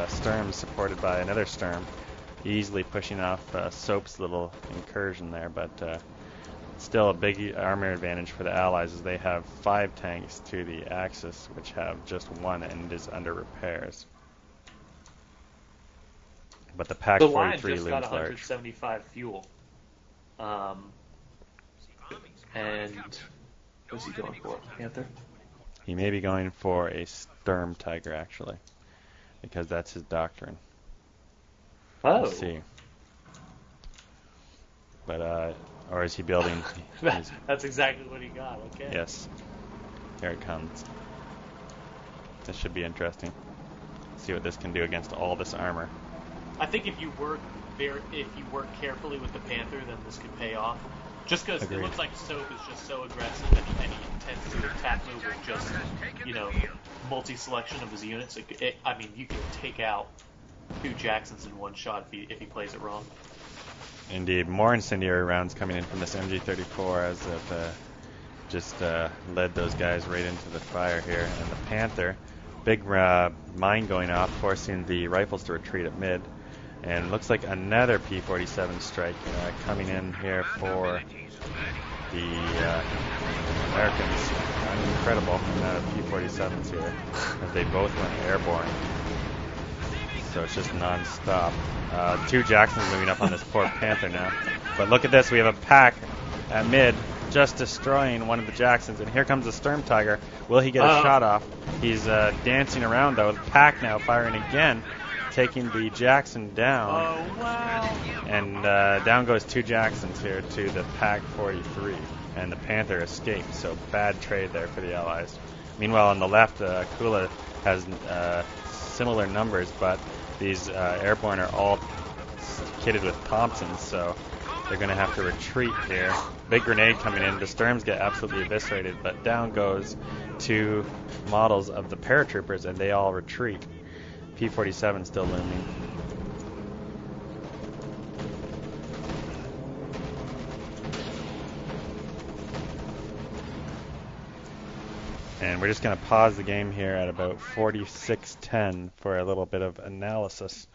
Sturms supported by another Sturm, easily pushing off Soap's little incursion there, but still a big armor advantage for the Allies as they have 5 tanks to the Axis, which have just 1 and is under repairs. But the Pac 43 looms large. The line just got 175 fuel. And what's he going for? Panther? He may be going for a SturmTiger, actually, because that's his doctrine. Oh. Let's see. But, or is he building... That's exactly what he got, okay. Yes. Here it comes. This should be interesting. See what this can do against all this armor. I think if you work carefully with the Panther, then this could pay off. Just because it looks like Soap is just so aggressive and he intends to attack move with just, multi-selection of his units. You can take out 2 Jacksons in one shot if he plays it wrong. Indeed. More incendiary rounds coming in from this MG34 as the just led those guys right into the fire here. And the Panther, big mine going off, forcing the rifles to retreat at mid. And it looks like another P-47 strike coming in here for the Americans. Incredible amount of P-47s here, as they both went airborne. So it's just non-stop. 2 Jacksons moving up on this poor Panther now. But look at this, we have a pack at mid, just destroying one of the Jacksons. And here comes the Sturm Tiger. Will he get a shot off? He's dancing around though. The pack now firing again, taking the Jackson down. Oh, wow. And down goes 2 Jacksons here to the pack 43. And the Panther escaped, so bad trade there for the Allies. Meanwhile, on the left, Akula has similar numbers, but these airborne are all kitted with Thompsons, so they're going to have to retreat here. Big grenade coming in. The Sturms get absolutely eviscerated, but down goes 2 models of the paratroopers, and they all retreat. P-47 still looming. And we're just going to pause the game here at about 46:10 for a little bit of analysis.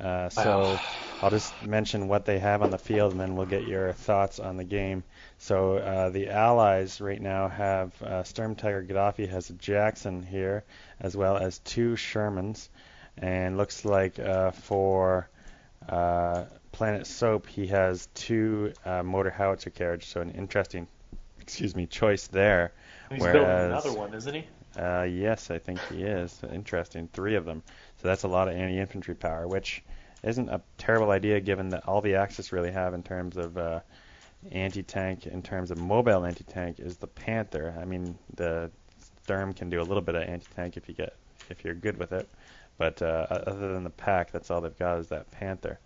So I'll just mention what they have on the field, and then we'll get your thoughts on the game. So the Allies right now have SturmtigerGaddafi has a Jackson here, as well as 2 Shermans. And looks like for Planetsoap, he has 2 motor howitzer carriage, so an interesting choice there. He's building another one, isn't he? Yes, I think he is. Interesting, 3 of them. So that's a lot of anti-infantry power, which isn't a terrible idea given that all the Axis really have in terms of anti-tank, in terms of mobile anti-tank, is the Panther. I mean, the Sturm can do a little bit of anti-tank if you're good with it, but other than the pack, that's all they've got is that Panther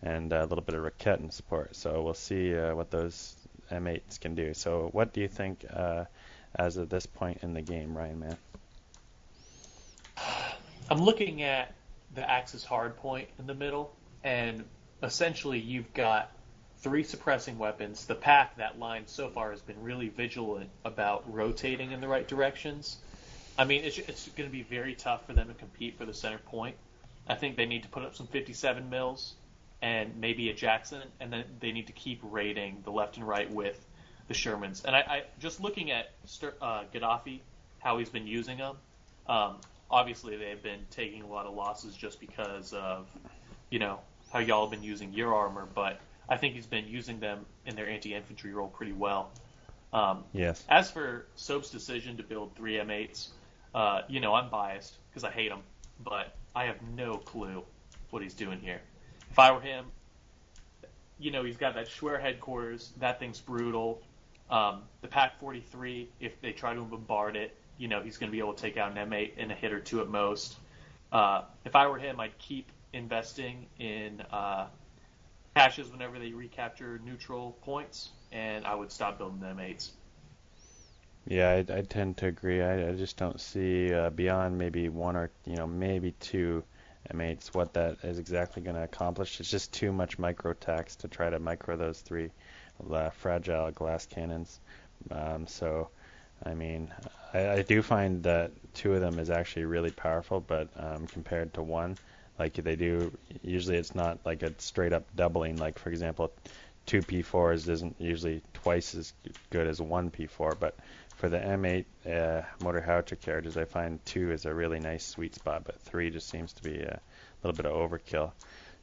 and a little bit of Raketten support. So we'll see what those M8s can do. So what do you think as of this point in the game, Ryan, man? I'm looking at the Axis hardpoint in the middle, and essentially you've got 3 suppressing weapons. The pack, that line so far, has been really vigilant about rotating in the right directions. I mean, it's going to be very tough for them to compete for the center point. I think they need to put up some 57 mils and maybe a Jackson, and then they need to keep raiding the left and right with the Shermans. And I just looking at Gaddafi, how he's been using them, obviously they've been taking a lot of losses just because of, how y'all have been using your armor, but I think he's been using them in their anti-infantry role pretty well. Yes. As for Soap's decision to build 3 M8s, I'm biased because I hate them, but I have no clue what he's doing here. If I were him, he's got that Schwer headquarters. That thing's brutal. The Pack 43, if they try to bombard it, he's going to be able to take out an M8 in a hit or 2 at most. If I were him, I'd keep investing in caches whenever they recapture neutral points, and I would stop building the M8s. Yeah, I tend to agree. I just don't see beyond maybe 1 or maybe 2 M8s what that is exactly going to accomplish. It's just too much micro tax to try to micro those 3 fragile glass cannons. So, I mean, I do find that 2 of them is actually really powerful, but compared to 1, like they do, usually it's not like a straight up doubling. Like, for example, 2 P4s isn't usually twice as good as 1 P4, but for the M8 motor howitzer carriages, I find 2 is a really nice sweet spot, but 3 just seems to be a little bit of overkill.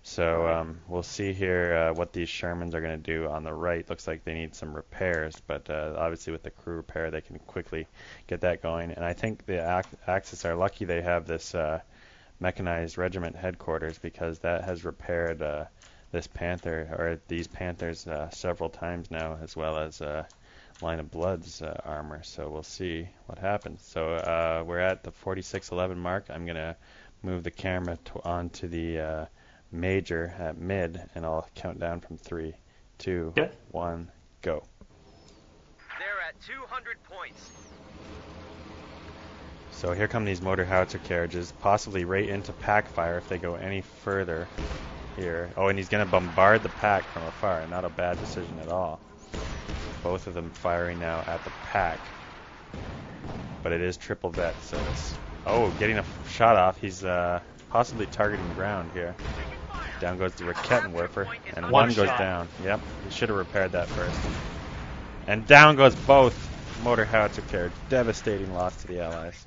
So we'll see here what these Shermans are going to do on the right. Looks like they need some repairs, but obviously with the crew repair, they can quickly get that going. And I think the Axis are lucky they have this mechanized regiment headquarters, because that has repaired this Panther, or these Panthers, several times now, as well as Line of Blood's armor. So we'll see what happens. So we're at the 46:11 mark. I'm going to move the camera onto the Major at mid, and I'll count down from 3, 2, 1, go. They're at 200 points. So here come these motor howitzer carriages, possibly right into pack fire if they go any further here. Oh, and he's going to bombard the pack from afar. Not a bad decision at all. Both of them firing now at the pack. But it is triple vet, so it's... Oh, getting a shot off. He's possibly targeting ground here. Down goes the Rakettenwerfer, and one goes down. Yep, he should have repaired that first. And down goes both motor howitzer carriage. Devastating loss to the Allies.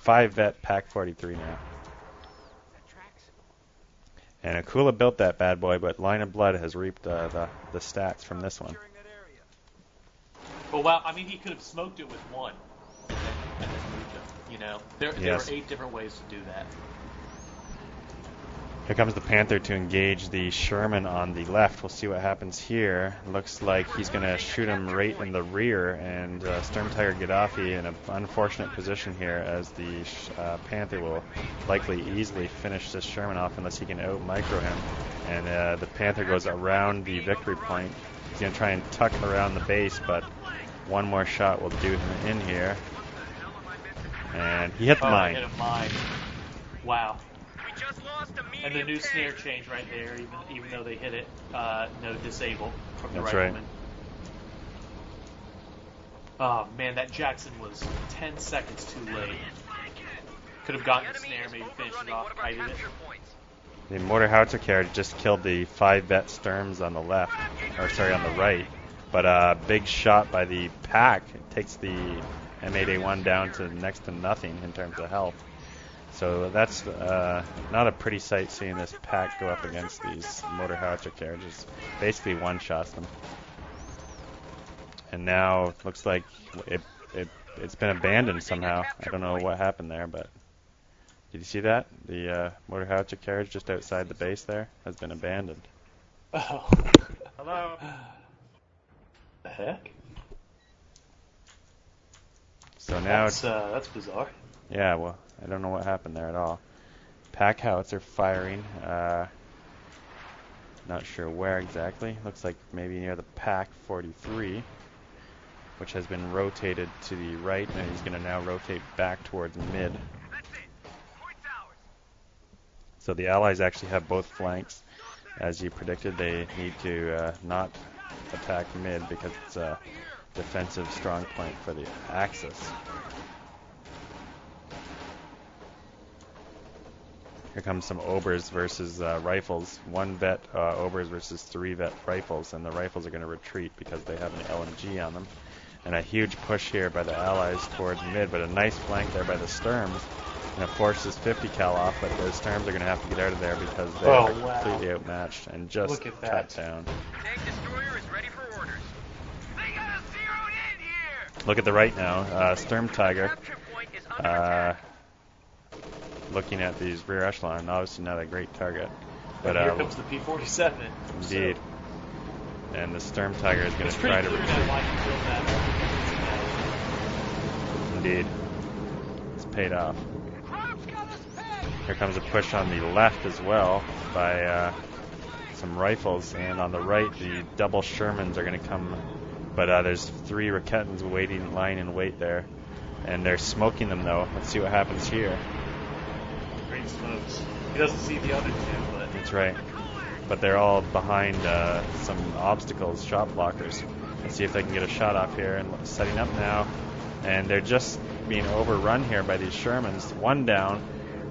5 vet, pack 43 now. And Akula built that bad boy, but Line of Blood has reaped the stats from this one. Well, wow, I mean, he could have smoked it with one. And then moved him, you know? There were 8 different ways to do that. Here comes the Panther to engage the Sherman on the left. We'll see what happens here. Looks like he's going to shoot him right in the rear, and SturmtigerGaddafi in an unfortunate position here as the Panther will likely easily finish this Sherman off unless he can out-micro him. And the Panther goes around the victory point. He's going to try and tuck around the base, but one more shot will do him in here. And he hit the mine. He hit a mine. Wow. And the new snare change right there, even though they hit it, no disable from the rifleman. Right. Oh man, that Jackson was 10 seconds too late. Could have gotten the snare, maybe finished it off, kited it. The mortar howitzer carriage just killed the 5 vet Sturms on the left, or sorry, on the right. But a big shot by the pack. It takes the M8A1 down to next to nothing in terms of health. So that's not a pretty sight seeing this pack go up against these motor howitzer carriages. Basically one-shots them. And now it looks like it's been abandoned somehow. I don't know what happened there, but did you see that? The motor howitzer carriage just outside the base there has been abandoned. Oh. Hello. The heck? So now that's bizarre. Yeah, well, I don't know what happened there at all. Pack howitzer firing. Not sure where exactly. Looks like maybe near the pack 43, which has been rotated to the right, and he's going to now rotate back towards mid. So the Allies actually have both flanks. As you predicted, they need to not attack mid because it's a defensive strong point for the Axis. Here comes some Obers versus rifles. 1 vet Obers versus 3 vet rifles, and the rifles are going to retreat because they have an LMG on them. And a huge push here by the Allies towards mid, but a nice flank there by the Sturms. And it forces 50 cal off, but the Sturms are going to have to get out of there because they are completely outmatched and just cut down. Tank destroyer is ready for orders. They got us zeroed in here. Look at the right now. Sturm Tiger. Looking at these rear echelon, obviously not a great target. But here comes the P-47. Indeed. And the Sturm Tiger is going to try to retreat. Indeed. It's paid off. Here comes a push on the left as well by some rifles, and on the right the double Shermans are going to come. But there's 3 Rakettens waiting, lying in wait there, and they're smoking them though. Let's see what happens here. Great smokes. He doesn't see the other 2, but that's right. But they're all behind some obstacles, shot blockers. Let's see if they can get a shot off here. And setting up now, and they're just being overrun here by these Shermans. 1 down,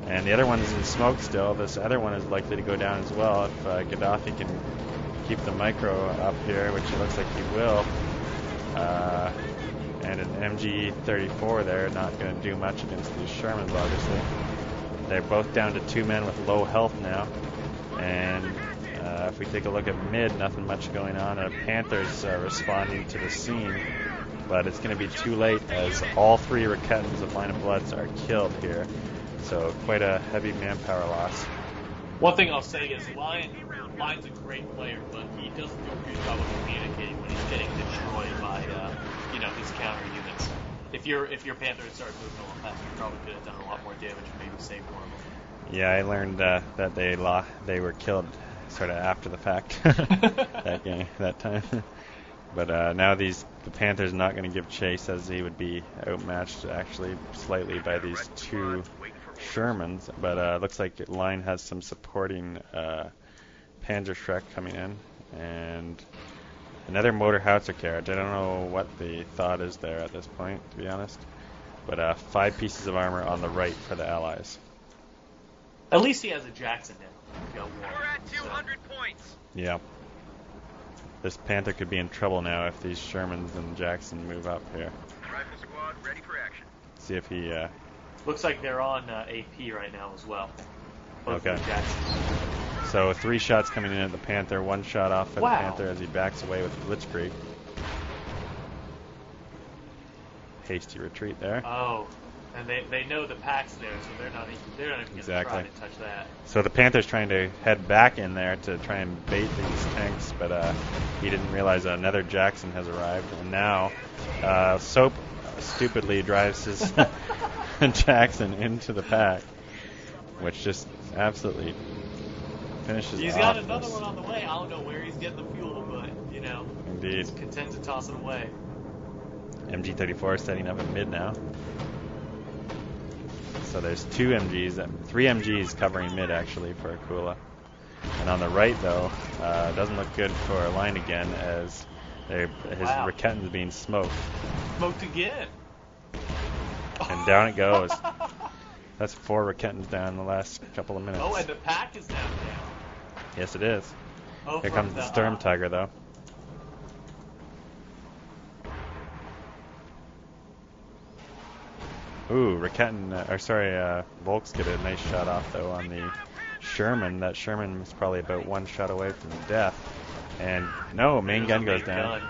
and the other one is in smoke still. This other one is likely to go down as well if Gaddafi can keep the micro up here, which it looks like he will. And an MG-34 there, not going to do much against these Shermans, obviously. They're both down to 2 men with low health now. And if we take a look at mid, nothing much going on. Panther's responding to the scene. But it's going to be too late as all 3 Rakettens of Line of Bloods are killed here. So quite a heavy manpower loss. One thing I'll say is Line's a great player, but he doesn't do a good job of communicating when he's getting destroyed by his counter units. If your Panther had started moving a little faster, you probably could have done a lot more damage and maybe saved one of them. Yeah, I learned that they were killed sort of after the fact that time. But now the Panther's not going to give chase, as he would be outmatched actually slightly by these 2 Shermans. But looks like Line has some supporting Panzerschreck coming in, and Another motor howitzer carriage. I don't know what the thought is there at this point, to be honest. But 5 pieces of armor on the right for the Allies. At least he has a Jackson now. He's got one, We're at 200 points. Yeah. This Panther could be in trouble now if these Shermans and Jackson move up here. Rifle squad ready for action. See if he... Looks like they're on AP right now as well. Both Okay. of the Jacksons. So 3 shots coming in at the Panther, 1 shot off at Wow. the Panther as he backs away with Blitzkrieg. Hasty retreat there. Oh, and they know the pack's there, so they're not even going to try to touch that. So the Panther's trying to head back in there to try and bait these tanks, but he didn't realize another Jackson has arrived. And now Soap stupidly drives his Jackson into the pack, which just absolutely finishes He's off got another this. one on the way. I don't know where he's getting the fuel, but, Indeed. he intends to toss it away. MG-34 setting up at mid now. So there's 3 MGs covering mid actually for Akula. And on the right though, doesn't look good for line again as his Raketten's being smoked. Smoked again. And down it goes. That's 4 Rakettens down in the last couple of minutes. Oh, and the pack is now down. Yes, it is. Oh, Here from comes the SturmTiger though. Ooh, Volks get a nice shot off though on the Sherman. That Sherman was probably about 1 shot away from death. And no, main gun goes down.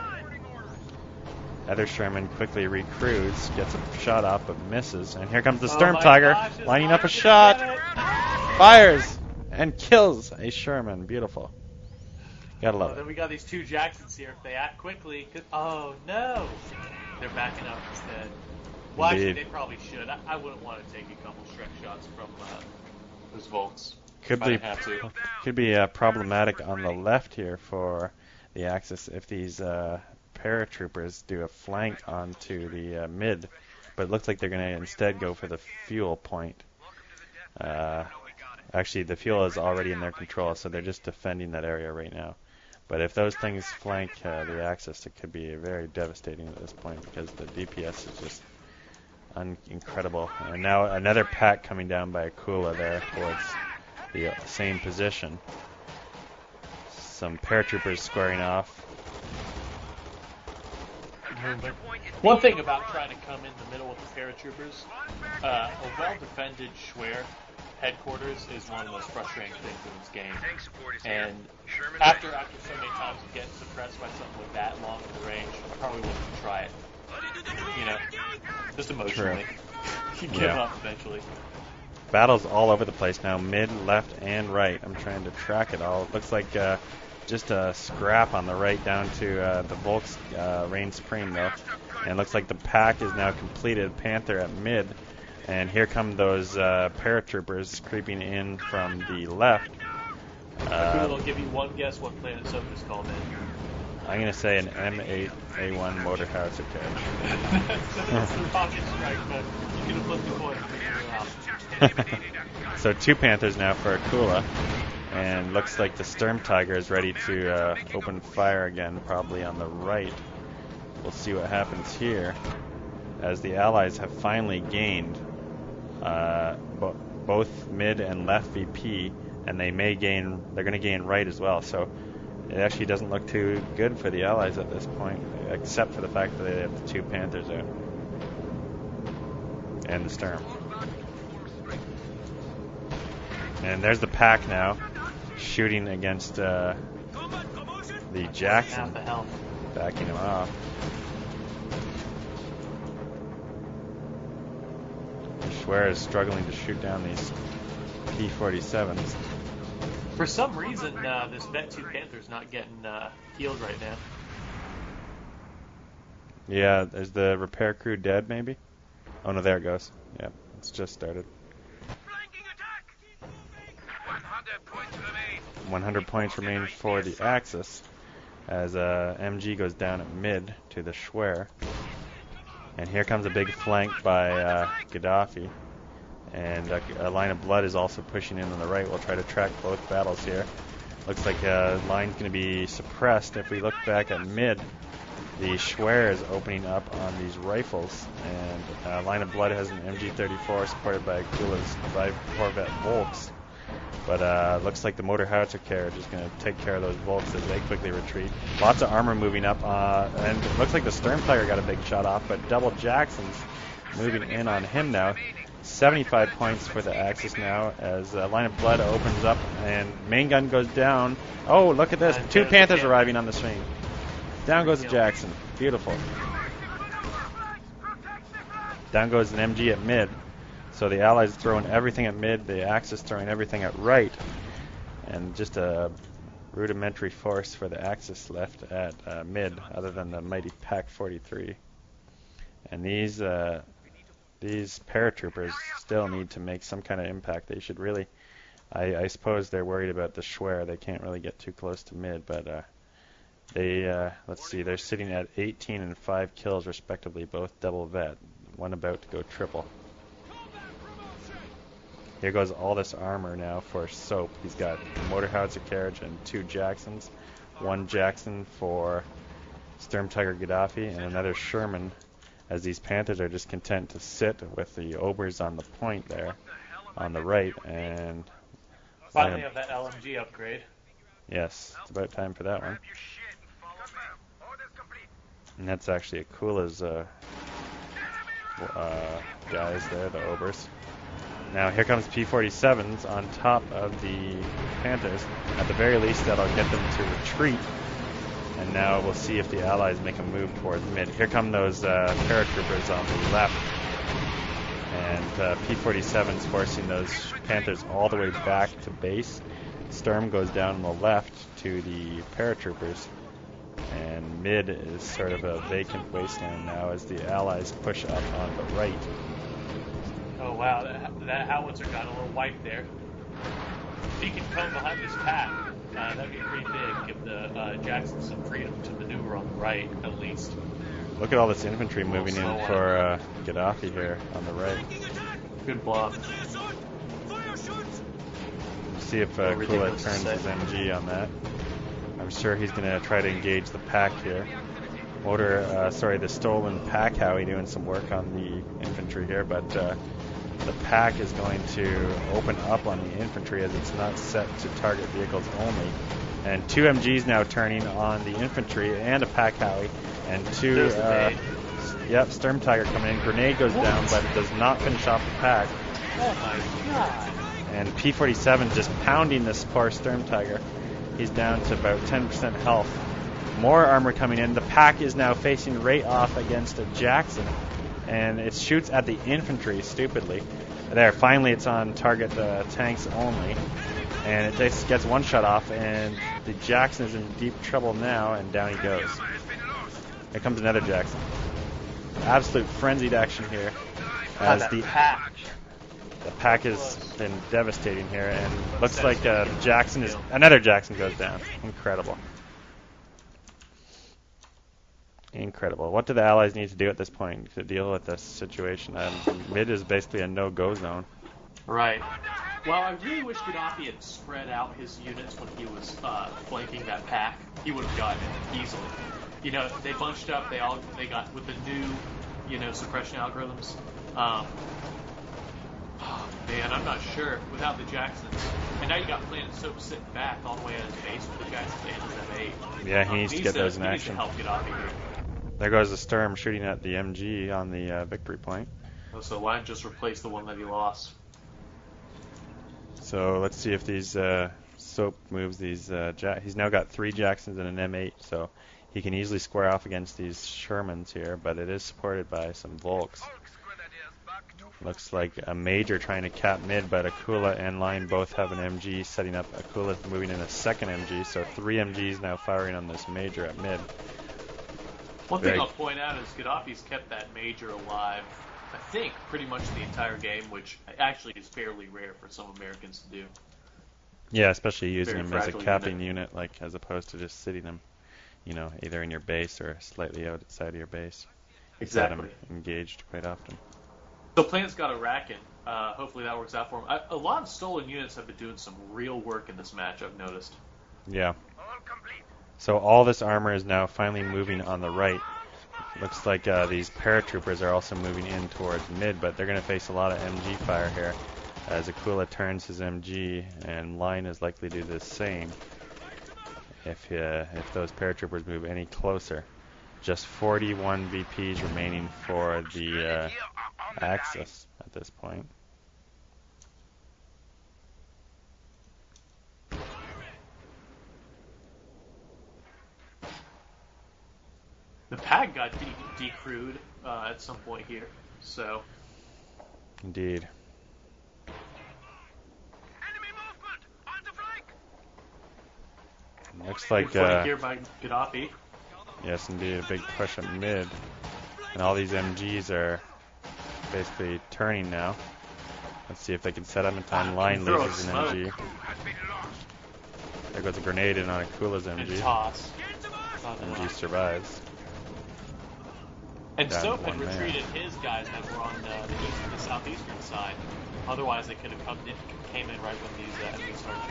Other Sherman quickly recruits, gets a shot off but misses. And here comes the SturmTiger, lining up a shot, fires, and kills a Sherman. Beautiful. Gotta love Then it. we got these 2 Jacksons here. If they act quickly, oh no, they're backing up instead. Well, actually, Indeed. they probably should. I wouldn't want to take a couple Shrek shots from those Volks. Could If I be didn't have to. could be problematic on the left here for the Axis if these paratroopers do a flank onto the mid, but it looks like they're going to instead go for the fuel point. Actually, the fuel is already in their control, so they're just defending that area right now. But if those things flank the Axis, it could be very devastating at this point because the DPS is just incredible. And now another pack coming down by Akula there towards the same position. Some paratroopers squaring off. One thing about trying to come in the middle with the paratroopers, a well-defended Schwer headquarters is one of the most frustrating things in this game. And after so many times you get suppressed by something with that long of a range, I probably wouldn't try it. Just emotionally. You give up eventually. Battles all over the place now, mid, left, and right. I'm trying to track it all. It looks like just a scrap on the right down to the Volks reign supreme though. And it looks like the pack is now completed. Panther at mid. And here come those paratroopers creeping in from the left. I'll give you one guess what Planetsoap is called in. I'm going to say an M8A1 motor howitzer carriage. That's the rocket strike, but you can flip the coin and figure it out. So 2 Panthers now for Akula. And looks like the SturmTiger is ready to open fire again, probably on the right. We'll see what happens here. As the Allies have finally gained both mid and left VP, and they're going to gain right as well. So it actually doesn't look too good for the Allies at this point, except for the fact that they have the 2 Panthers out. And the Sturm. And there's the pack now, shooting against the Jackson, Half the health. backing him off. Schwer is struggling to shoot down these P-47s. For some reason, this Vet 2 Panther's not getting healed right now. Yeah, is the repair crew dead, maybe? Oh, no, there it goes. Yeah, it's just started. Flanking attack! 100 points remain. 100 points remain for the Axis, as MG goes down at mid to the Schwer. And here comes a big flank by Gaddafi. And a line of blood is also pushing in on the right. We'll try to track both battles here. Looks like line's going to be suppressed. If we look back at mid, the Schwer is opening up on these rifles, and Line of Blood has an MG34 supported by Akula's 5 Corvette Volks. But looks like the motor howitzer carriage is going to take care of those Volks as they quickly retreat. Lots of armor moving up, and it looks like the SturmTiger got a big shot off, but Double Jackson's moving in on him now. 75 points for the Axis now as Line of Blood opens up and main gun goes down. Oh, look at this. 2 Panthers arriving on the screen. Down goes Jackson. Beautiful. Down goes an MG at mid. So the Allies throwing everything at mid, the Axis throwing everything at right. And just a rudimentary force for the Axis left at mid, other than the mighty Pak-43. And these paratroopers still need to make some kind of impact. They should really, I suppose they're worried about the Schwer. They can't really get too close to mid, but let's see, they're sitting at 18 and 5 kills respectively, both double vet. One about to go triple. Here goes all this armor now for Soap. He's got a motor howitzer carriage and 2 Jacksons. 1 Jackson for SturmtigerGaddafi and another Sherman, as these Panthers are just content to sit with the Obers on the point there on the right. And finally have that LMG upgrade. Yes, it's about time for that one. And that's actually Akula's guys there, the Obers. Now here comes P-47s on top of the Panthers. At the very least, that'll get them to retreat. And now we'll see if the Allies make a move towards mid. Here come those paratroopers on the left. And P-47s forcing those Panthers all the way back to base. Sturm goes down on the left to the paratroopers. And mid is sort of a vacant wasteland now as the Allies push up on the right. Oh wow, that howitzer got a little white there. If he can come behind this pack, that'd be pretty big. Give the Jackson some freedom to maneuver on the right, at least. Look at all this infantry moving in for Gaddafi here on the right. Good bluff. See if Akula turns his MG on that. I'm sure he's going to try to engage the pack here. The stolen pack Howie doing some work on the infantry here, but the pack is going to open up on the infantry as it's not set to target vehicles only. And 2 MGs now turning on the infantry and a pack Howie, and 2 SturmTiger coming in. Grenade goes down, but it does not finish off the pack. Oh my god. And P-47 just pounding this poor SturmTiger. He's down to about 10% health. More armor coming in. The pack is now facing right off against a Jackson, and it shoots at the infantry stupidly. There, finally it's on target the tanks only, and it just gets one shot off, and the Jackson is in deep trouble now, and down he goes. Here comes another Jackson. Absolute frenzied action here as the pack has been devastating here, and looks like another Jackson goes down. Incredible. Incredible. What do the Allies need to do at this point to deal with this situation? Mid is basically a no-go zone. Right. Well, I really wish Gaddafi had spread out his units when he was flanking that pack. He would have gotten it easily. You know, they bunched up. They got with the new, suppression algorithms. Oh, man, I'm not sure without the Jacksons. And now you got Planetsoap sitting back all the way at his base with the Jacksons and his M8. Yeah, he needs to get those in action. He needs to help Gaddafi here. There goes the Sturm shooting at the MG on the victory point. Oh, so why not just replace the one that he lost? So let's see if these Soap moves these. He's now got 3 Jacksons and an M8, so he can easily square off against these Shermans here, but it is supported by some Volks. Looks like a Major trying to cap mid, but Akula and Line both have an MG setting up. Akula moving in a second MG, so 3 MGs now firing on this Major at mid. One thing I'll point out is Gaddafi's kept that Major alive, I think, pretty much the entire game, which actually is fairly rare for some Americans to do. Yeah, especially using him as a capping unit, like as opposed to just sitting him, either in your base or slightly outside of your base. Exactly. He's had him engaged quite often. So Planet's got a rack in. Hopefully that works out for him. A lot of stolen units have been doing some real work in this match, I've noticed. Yeah. So all this armor is now finally moving on the right. Looks like these paratroopers are also moving in towards mid, but they're going to face a lot of MG fire here as Akula turns his MG, and line is likely to do the same if those paratroopers move any closer. Just 41 VPs remaining for the Axis at this point. The pad got decrewed at some point here, so. Indeed. Enemy movement on the flank. Looks like Good flank here by Gaddafi. yes, indeed, a big push at mid, and all these MGs are basically turning now. Let's see if they can set up in time. Line loses an MG. There goes a grenade in on Akula's MG. And toss. MG survives. And Down Soap to had one man. retreated his guys that were on the southeastern side. Otherwise, they could have came in right when these enemies started.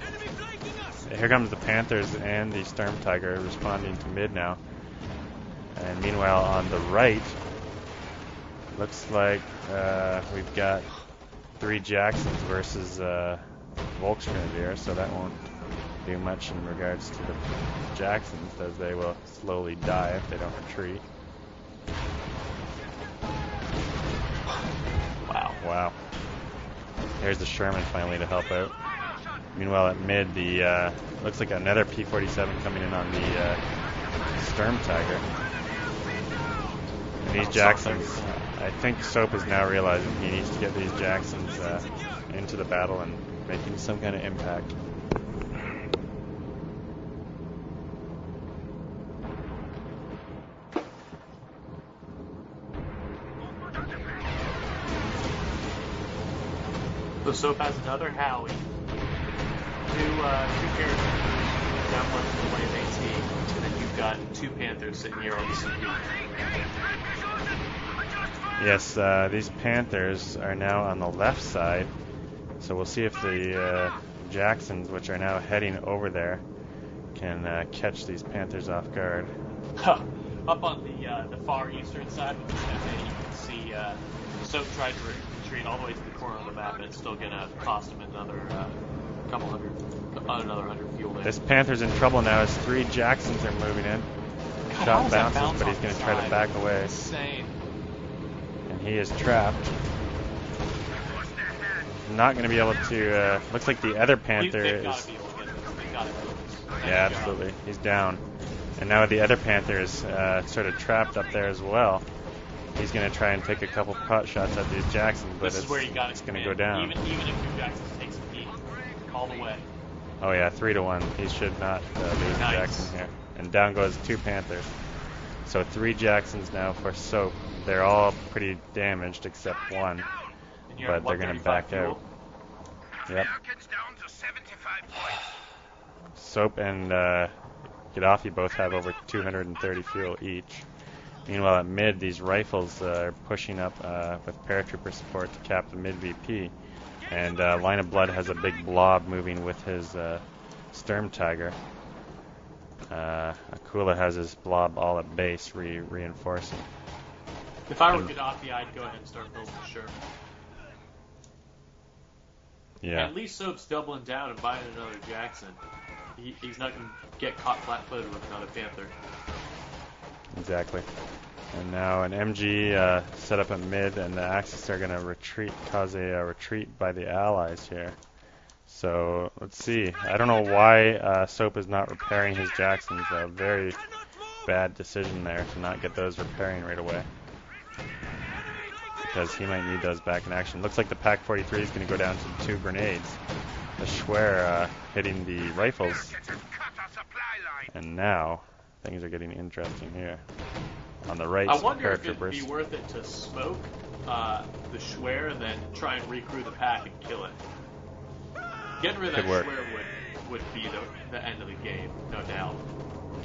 Enemy flanking us. Here comes the Panthers and the Stormtiger responding to mid now. And meanwhile, on the right, looks like we've got 3 Jacksons versus Volksgrenadier, so that won't do much in regards to the Jacksons, as they will slowly die if they don't retreat. Wow. Here's the Sherman finally to help out. Meanwhile, at mid, the looks like another P-47 coming in on the Stormtiger. And these Jacksons, I think Soap is now realizing he needs to get these Jacksons into the battle and making some kind of impact. So Soap has another Howie, two characters down one to the way of AT, and then you've got 2 Panthers sitting here on the CP. Yes, these Panthers are now on the left side, so we'll see if the Jacksons, which are now heading over there, can catch these Panthers off guard. Up on the far eastern side of the cafe, you can see Soap tried to retreat all the way to the corner of the map, and it's still going to cost him another another 100 fuel there. This Panther's in trouble now as 3 Jacksons are moving in. Shot bounces, but he's going to try to back away. Insane. And he is trapped. Not going to be able to. Looks like the other Panther They've is. got to be able to get this. They've got to do this. Yeah, absolutely. He's down. And now the other Panther is sort of trapped up there as well. He's going to try and take a couple pot shots at these Jacksons, but This is where you got it's going to go down. Even if 2 Jacksons takes a peek, call the way. Oh yeah, 3-1. He should not lose Nice. Jackson here. And down goes 2 Panthers. So 3 Jacksons now for Soap. They're all pretty damaged except one, And you're but at they're going to 135 back fuel. out. Yep. Americans down to 75 points. Soap and Gaddafi both have over 230 fuel each. Meanwhile, at mid, these rifles are pushing up with paratrooper support to cap the mid VP. And Line of Blood has a big blob moving with his Stormtiger. Akula has his blob all at base, reinforcing. If I were Gaddafi, I'd go ahead and start building the Sherman. Yeah. At least Soap's doubling down and buying another Jackson. He's not going to get caught flat-footed with another Panther. Exactly. And now an MG set up at mid, and the Axis are going to retreat, cause a retreat by the Allies here. So let's see. I don't know why Soap is not repairing his Jacksons. A very bad decision there to not get those repairing right away, because he might need those back in action. Looks like the Pac-43 is going to go down to 2 grenades. The Schwer hitting the rifles, and now things are getting interesting here. On the right, I some wonder if it'd paratroopers. be worth it to smoke the Schwer and then try and recrew the pack and kill it. Getting rid of that Could work. Schwer would be the end of the game, no doubt.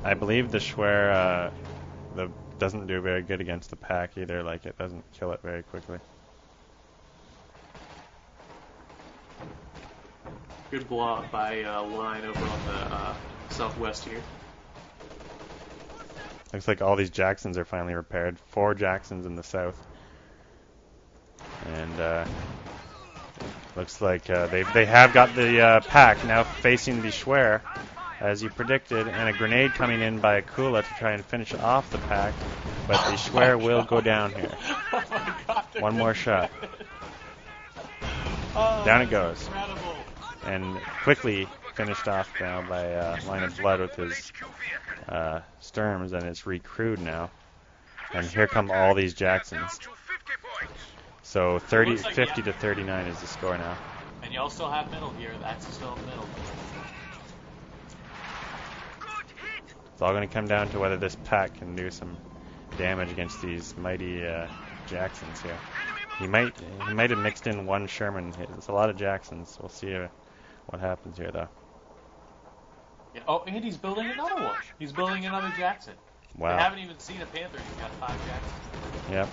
I believe the Schwer doesn't do very good against the pack either. Like, it doesn't kill it very quickly. Good block by line over on the southwest here. Looks like all these Jacksons are finally repaired. 4 Jacksons in the south. And looks like they have got the pack now facing the Schwer, as you predicted, and a grenade coming in by Akula to try and finish off the pack. But the Schwer will go down here. Oh my God, One more shot. Oh, Down it goes. Incredible. And quickly finished off now by Line of Blood with his Sturms, and it's recrewed now. And here come all these Jacksons. So 50 to 39 is the score now. And you also have middle here. That's still middle. It's all going to come down to whether this pack can do some damage against these mighty Jacksons here. He might have mixed in one Sherman. It's a lot of Jacksons. We'll see what happens here, though. Yeah. Oh, and he's building another one. He's building another Jackson. Wow. I haven't even seen a Panther. He's got 5 Jacksons. Yep.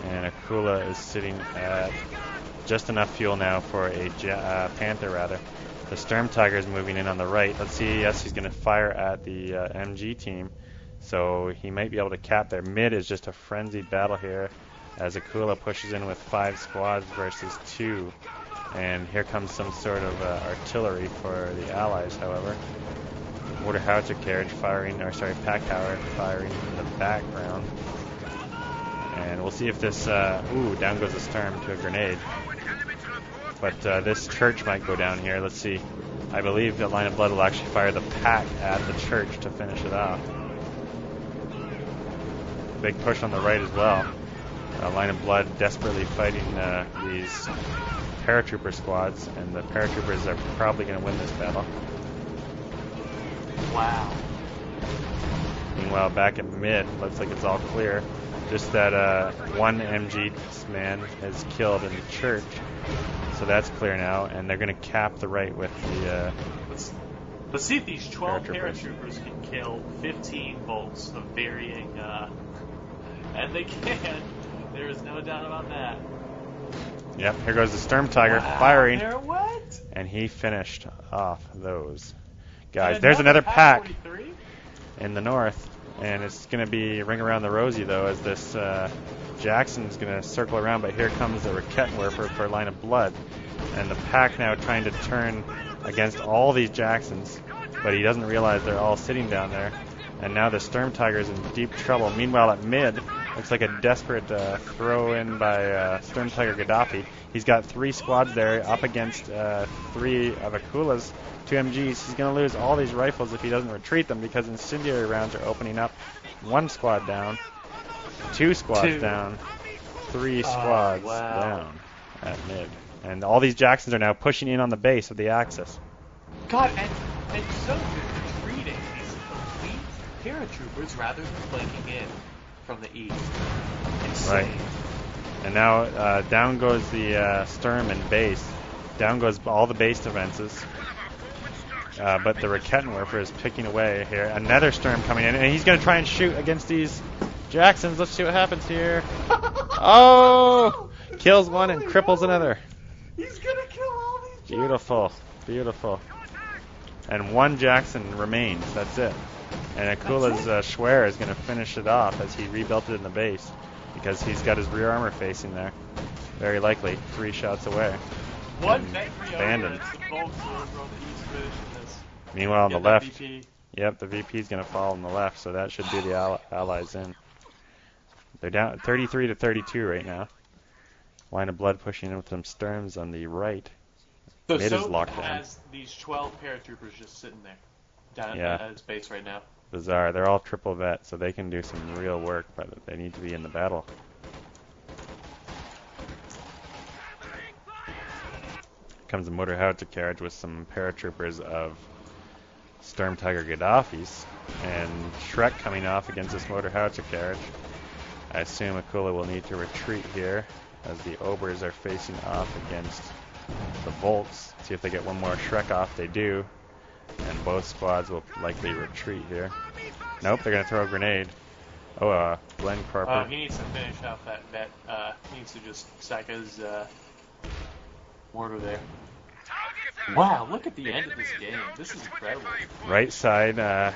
And Akula is sitting at just enough fuel now for a Panther, rather. The Sturmtiger is moving in on the right. Let's see. Yes, he's going to fire at the MG team. So he might be able to cap there. Mid is just a frenzied battle here as Akula pushes in with 5 squads versus 2. And here comes some sort of artillery for the Allies, however. Mortar howitzer carriage firing, or sorry, pack tower firing in the background. And we'll see if this, down goes a Sturm to a grenade. But this church might go down here. Let's see. I believe the Line of Blood will actually fire the pack at the church to finish it off. Big push on the right as well. Line of Blood desperately fighting these paratrooper squads, and the paratroopers are probably going to win this battle. Wow. Meanwhile, back at mid, looks like it's all clear. Just that one MG man is killed in the church, so that's clear now, and they're going to cap the right with the Let's see if these 12 paratroopers can kill 15 bolts of varying, and they can. There is no doubt about that. Yep, here goes the Sturmtiger firing. They're what? And he finished off those guys. There's another pack in the north, and it's going to be ring around the rosy, though, as this Jackson's going to circle around, but here comes the Raketwerfer for Line of Blood. And the pack now trying to turn against all these Jacksons, but he doesn't realize they're all sitting down there. And now the Sturmtiger's in deep trouble. Meanwhile, at mid, looks like a desperate throw in by SturmtigerGaddafi. He's got 3 squads there up against 3 of Akula's 2 MGs. He's going to lose all these rifles if he doesn't retreat them, because incendiary rounds are opening up. 1 squad down, 2 squads down, 3 squads down at mid. And all these Jacksons are now pushing in on the base of the Axis. God, and so you're retreating these elite paratroopers rather than flanking in from the east. Insane. Right. And now down goes the Sturm and base. Down goes all the base defenses. But the Raketwerfer is picking away here. Another Sturm coming in, and he's going to try and shoot against these Jacksons. Let's see what happens here. Oh! Kills one and cripples another. He's going to kill all these Jacksons. Beautiful. Beautiful. And 1 Jackson remains. That's it. And Akula's Schwer is going to finish it off as he rebuilt it in the base, because he's got his rear armor facing there. Very likely 3 shots away. One victory abandoned. over the folks who are on the east finish this. Meanwhile, on the left, VP. Yep, the VP is going to fall on the left, so that should do the Allies in. They're down 33 to 32 right now. Line of Blood pushing in with some Sturms on the right. So Mid is Soap locked down. has these 12 paratroopers just sitting there down at his base right now. Bizarre. They're all triple vet, so they can do some real work, but they need to be in the battle. Comes a motor howitzer carriage with some paratroopers of SturmtigerGaddafi's, and Shrek coming off against this motor howitzer carriage. I assume Akula will need to retreat here as the Obers are facing off against the Volks. See if they get one more Shrek off. They do. And both squads will likely retreat here. Nope, they're going to throw a grenade. Oh, Glenn Corporal. He needs to finish off that bet. He needs to just sack his Mortar there. Wow, look at the end of this game. This is incredible. Right side,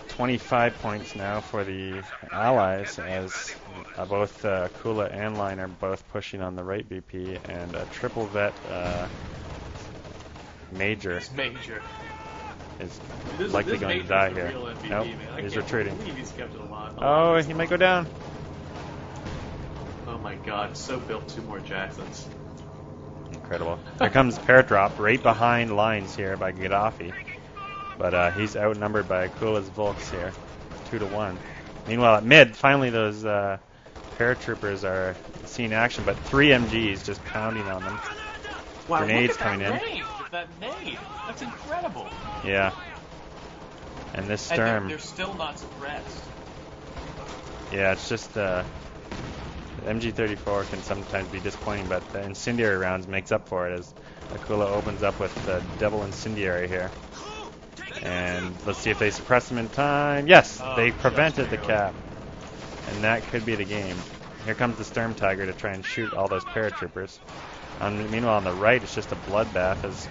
25 points now for the Allies as both Akula and Line are both pushing on the right BP, and a triple vet Major It's Major. is likely going to die here. MVP, Nope, man. he's retreating. He's kept it alive. Oh, he might go down. Oh my god, so built 2 more Jacksons. Incredible. Here comes Parrot Drop right behind lines here by Gaddafi. But he's outnumbered by Akula's Volks here, 2-1. Meanwhile, at mid, finally those paratroopers are seeing action, but 3 MGs just pounding on them. Wow, Grenades look at coming that in. range of that nade. That's incredible. Yeah. And this And Sturm, they're still not suppressed. yeah, it's just MG34 can sometimes be disappointing, but the incendiary rounds makes up for it as Akula opens up with the double incendiary here. And let's see if they suppress them in time. Yes, they prevented the cap. And that could be the game. Here comes the SturmTiger to try and shoot all those paratroopers. Meanwhile, on the right, it's just a bloodbath as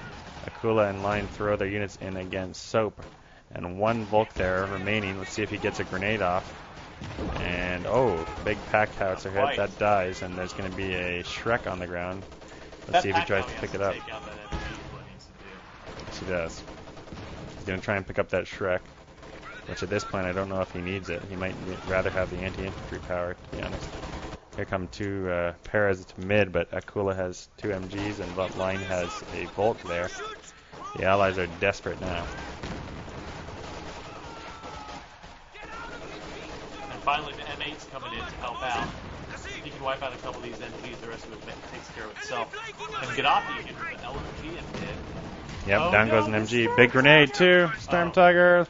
Akula and Line throw their units in against Soap. And 1 Volk there remaining. Let's see if he gets a grenade off. And, oh, big pack howitzer hit. That dies, and there's going to be a Shrek on the ground. Let's see if he tries to pick it up. Yes, he does. He's going to try and pick up that Shrek, which at this point I don't know if he needs it. He might rather have the anti-infantry power, to be honest. Here come 2 paras to mid, but Akula has 2 MGs and Line has a Volk there. The Allies are desperate now. And finally the M8's coming in to help out. If you can wipe out a couple of these MGs, the rest of it takes care of itself. And Gaddafi again with the LMG in mid. Yep, down goes an MG. Big grenade too, SturmTiger.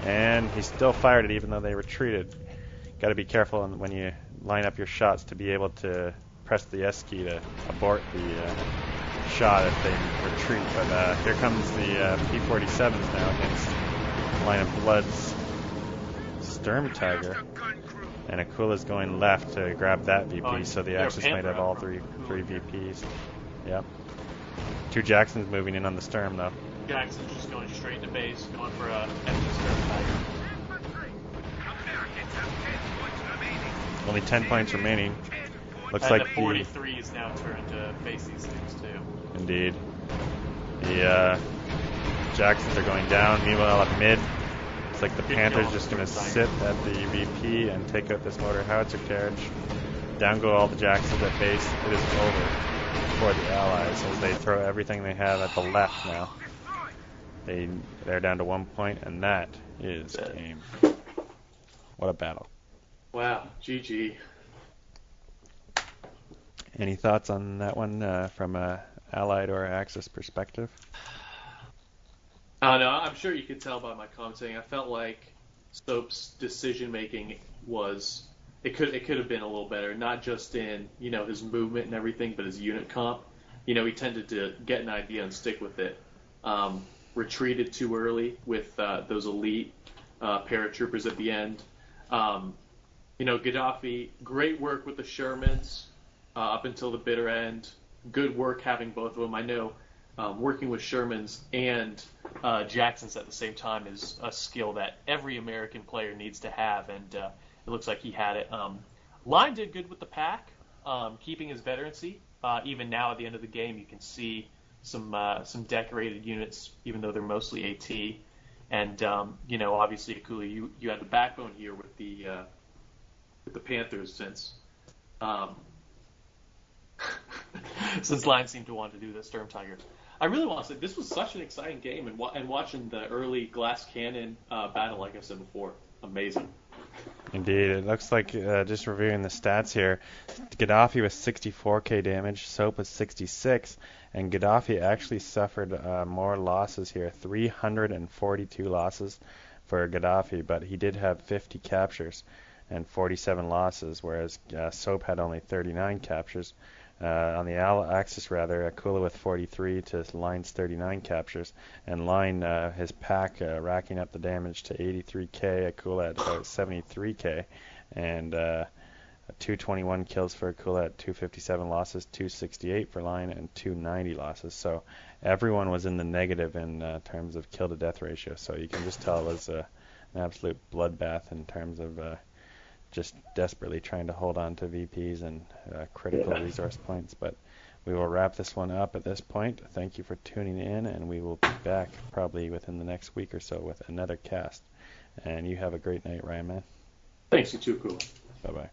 And he still fired it even though they retreated. Got to be careful when you line up your shots to be able to press the S key to abort the shot if they retreat. But here comes the P-47s now against Line of Blood's SturmTiger. And Akula's going left to grab that VP, so the Axis might have all three VPs. Yep. 2 Jacksons moving in on the Sturm, though. Jackson's just going straight into base, going for a empty SturmTiger. Only 10 points remaining. Looks and like the 43 is now turned to face these things, too. Indeed. The Jacksons are going down. Meanwhile, at mid, it's like the Panther's just going to sit at the VP and take out this motor howitzer carriage. Down go all the Jacksons at base. It is over for the Allies as they throw everything they have at the left now. They're down to 1 point, and that is game. What a battle. Wow, GG. Any thoughts on that one from a Allied or Axis perspective? I don't know. I'm sure you could tell by my commenting. I felt like Soap's decision making was it could have been a little better, not just in his movement and everything, but his unit comp. He tended to get an idea and stick with it. Retreated too early with those elite paratroopers at the end. Gaddafi, great work with the Shermans up until the bitter end. Good work having both of them. I know working with Shermans and Jacksons at the same time is a skill that every American player needs to have, and it looks like he had it. Line did good with the pack, keeping his veterancy. Even now at the end of the game, you can see some decorated units, even though they're mostly AT. And obviously Akula, you had the backbone here with the Panthers since Line seemed to want to do the SturmTiger. I really want to say this was such an exciting game, and watching the early glass cannon battle, like I said before, amazing. Indeed, it looks like, just reviewing the stats here, Gaddafi was 64k damage, Soap was 66, and Gaddafi actually suffered more losses here, 342 losses for Gaddafi, but he did have 50 captures and 47 losses, whereas Soap had only 39 captures. On the Axis, Akula with 43 to Line's 39 captures, and Line, his pack racking up the damage to 83k, Akula at about 73k, and 221 kills for Akula at 257 losses, 268 for Lion, and 290 losses. So everyone was in the negative in terms of kill to death ratio. So you can just tell it was an absolute bloodbath in terms of just desperately trying to hold on to VPs and critical resource points. But we will wrap this one up at this point. Thank you for tuning in, and we will be back probably within the next week or so with another cast. And you have a great night, Ryan, man. Thanks, you too, cool. Bye-bye.